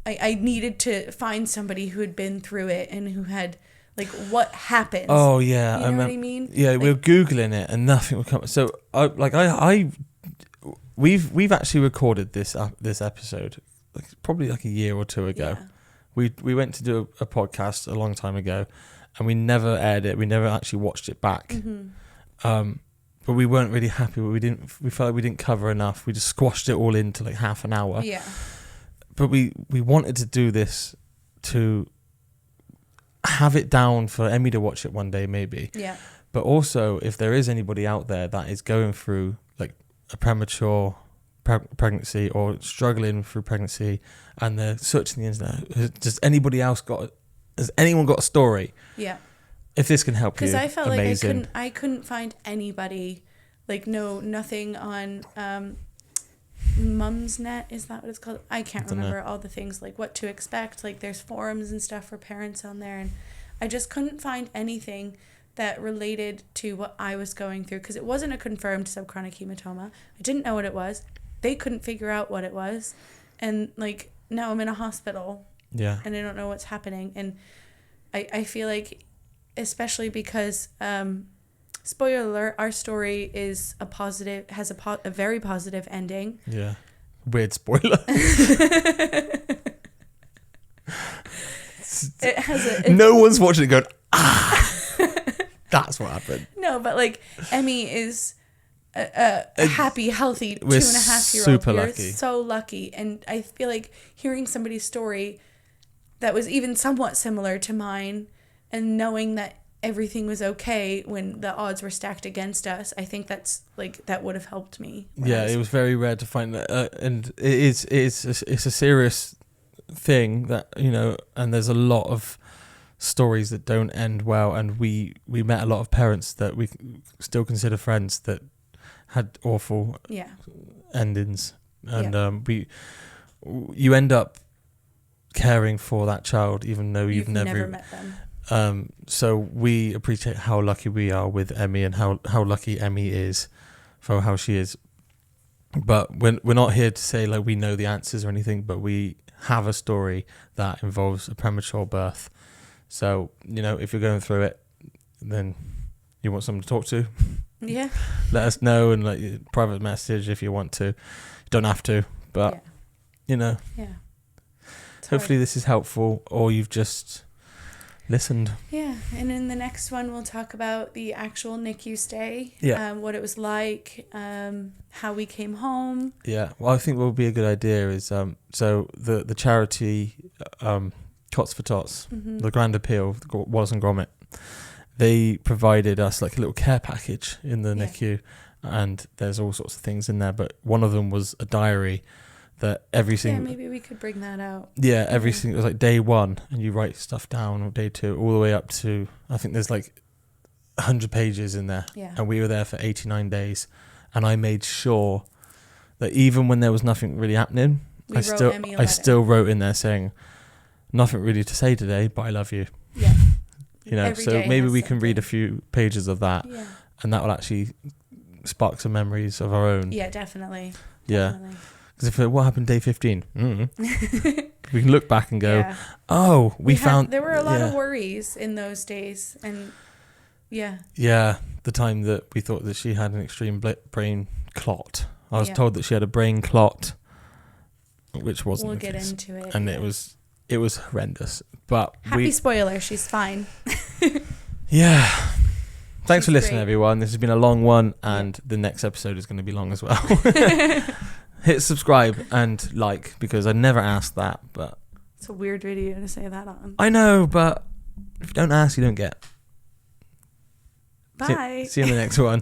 Speaker 2: I needed to find somebody who had been through it and who had. Like, what happens?
Speaker 1: Oh, yeah.
Speaker 2: You know what I mean?
Speaker 1: Yeah, like, we were Googling it and nothing would come. So, we've actually recorded this episode probably like a year or 2 ago. Yeah. We went to do a podcast a long time ago and we never aired it. We never actually watched it back. Mm-hmm. But we weren't really happy. We felt like we didn't cover enough. We just squashed it all into like half an hour.
Speaker 2: Yeah.
Speaker 1: But we wanted to do this to have it down for Emmy to watch it one day, maybe.
Speaker 2: Yeah.
Speaker 1: But also, if there is anybody out there that is going through like a premature pregnancy or struggling through pregnancy, and they're searching the internet, has anyone got a story?
Speaker 2: Yeah.
Speaker 1: If this can help you,
Speaker 2: because I felt
Speaker 1: amazing.
Speaker 2: like I couldn't find anybody, like nothing on Mumsnet, is that what it's called? I can't remember all the things, like what to expect. Like there's forums and stuff for parents on there, and I just couldn't find anything that related to what I was going through because it wasn't a confirmed subchronic hematoma. I didn't know what it was. They couldn't figure out what it was, and like now I'm in a hospital.
Speaker 1: Yeah.
Speaker 2: And I don't know what's happening, and I feel like, especially because spoiler alert, our story is has a very positive ending.
Speaker 1: Yeah. Weird spoiler.
Speaker 2: It has
Speaker 1: no one's watching it going, that's what happened.
Speaker 2: No, but like Emmy is a happy, healthy 2.5-year-old.
Speaker 1: Super lucky.
Speaker 2: So lucky. And I feel like hearing somebody's story that was even somewhat similar to mine and knowing that everything was okay when the odds were stacked against us, I think that's like that would have helped me.
Speaker 1: Yeah, it was very rare to find that, and it's a serious thing that, you know, and there's a lot of stories that don't end well, and we met a lot of parents that we still consider friends that had awful endings, and you end up caring for that child even though you've never met them. So we appreciate how lucky we are with Emmy and how lucky Emmy is for how she is. But we're not here to say like we know the answers or anything, but we have a story that involves a premature birth. So, you know, if you're going through it, then you want someone to talk to,
Speaker 2: let
Speaker 1: us know, and like private message if you want to. You don't have to, but you know.
Speaker 2: Yeah.
Speaker 1: Hopefully this is helpful, or you've just listened.
Speaker 2: Yeah, and in the next one we'll talk about the actual NICU stay, what it was like, how we came home. Yeah,
Speaker 1: well, I think what would be a good idea is so the charity Tots for Tots, the Grand Appeal, Wallace and Gromit, they provided us like a little care package in the NICU, and there's all sorts of things in there, but one of them was a diary that everything.
Speaker 2: Yeah, maybe we could bring that out.
Speaker 1: Yeah, everything was like day 1, and you write stuff down, or day 2, all the way up to, I think there's like 100 pages in there.
Speaker 2: Yeah.
Speaker 1: And we were there for 89 days, and I made sure that even when there was nothing really happening, I still wrote in there saying, nothing really to say today, but I love you.
Speaker 2: Yeah.
Speaker 1: You know, so maybe we can read a few pages of that, and that will actually spark some memories of our own.
Speaker 2: Yeah, definitely.
Speaker 1: Yeah. Because what happened day 15? We can look back and go, oh, we found...
Speaker 2: There were a lot of worries in those days. And yeah.
Speaker 1: Yeah, the time that we thought that she had an extreme brain clot. I was told that she had a brain clot, which wasn't the case.
Speaker 2: We'll get into it.
Speaker 1: And it was horrendous. But
Speaker 2: happy spoiler, she's fine.
Speaker 1: Yeah. Thanks for listening, everyone. This has been a long one, and the next episode is going to be long as well. Hit subscribe and like, because I never asked that, but...
Speaker 2: It's a weird video to say that on.
Speaker 1: I know, but if you don't ask, you don't get.
Speaker 2: Bye.
Speaker 1: See you in the next one.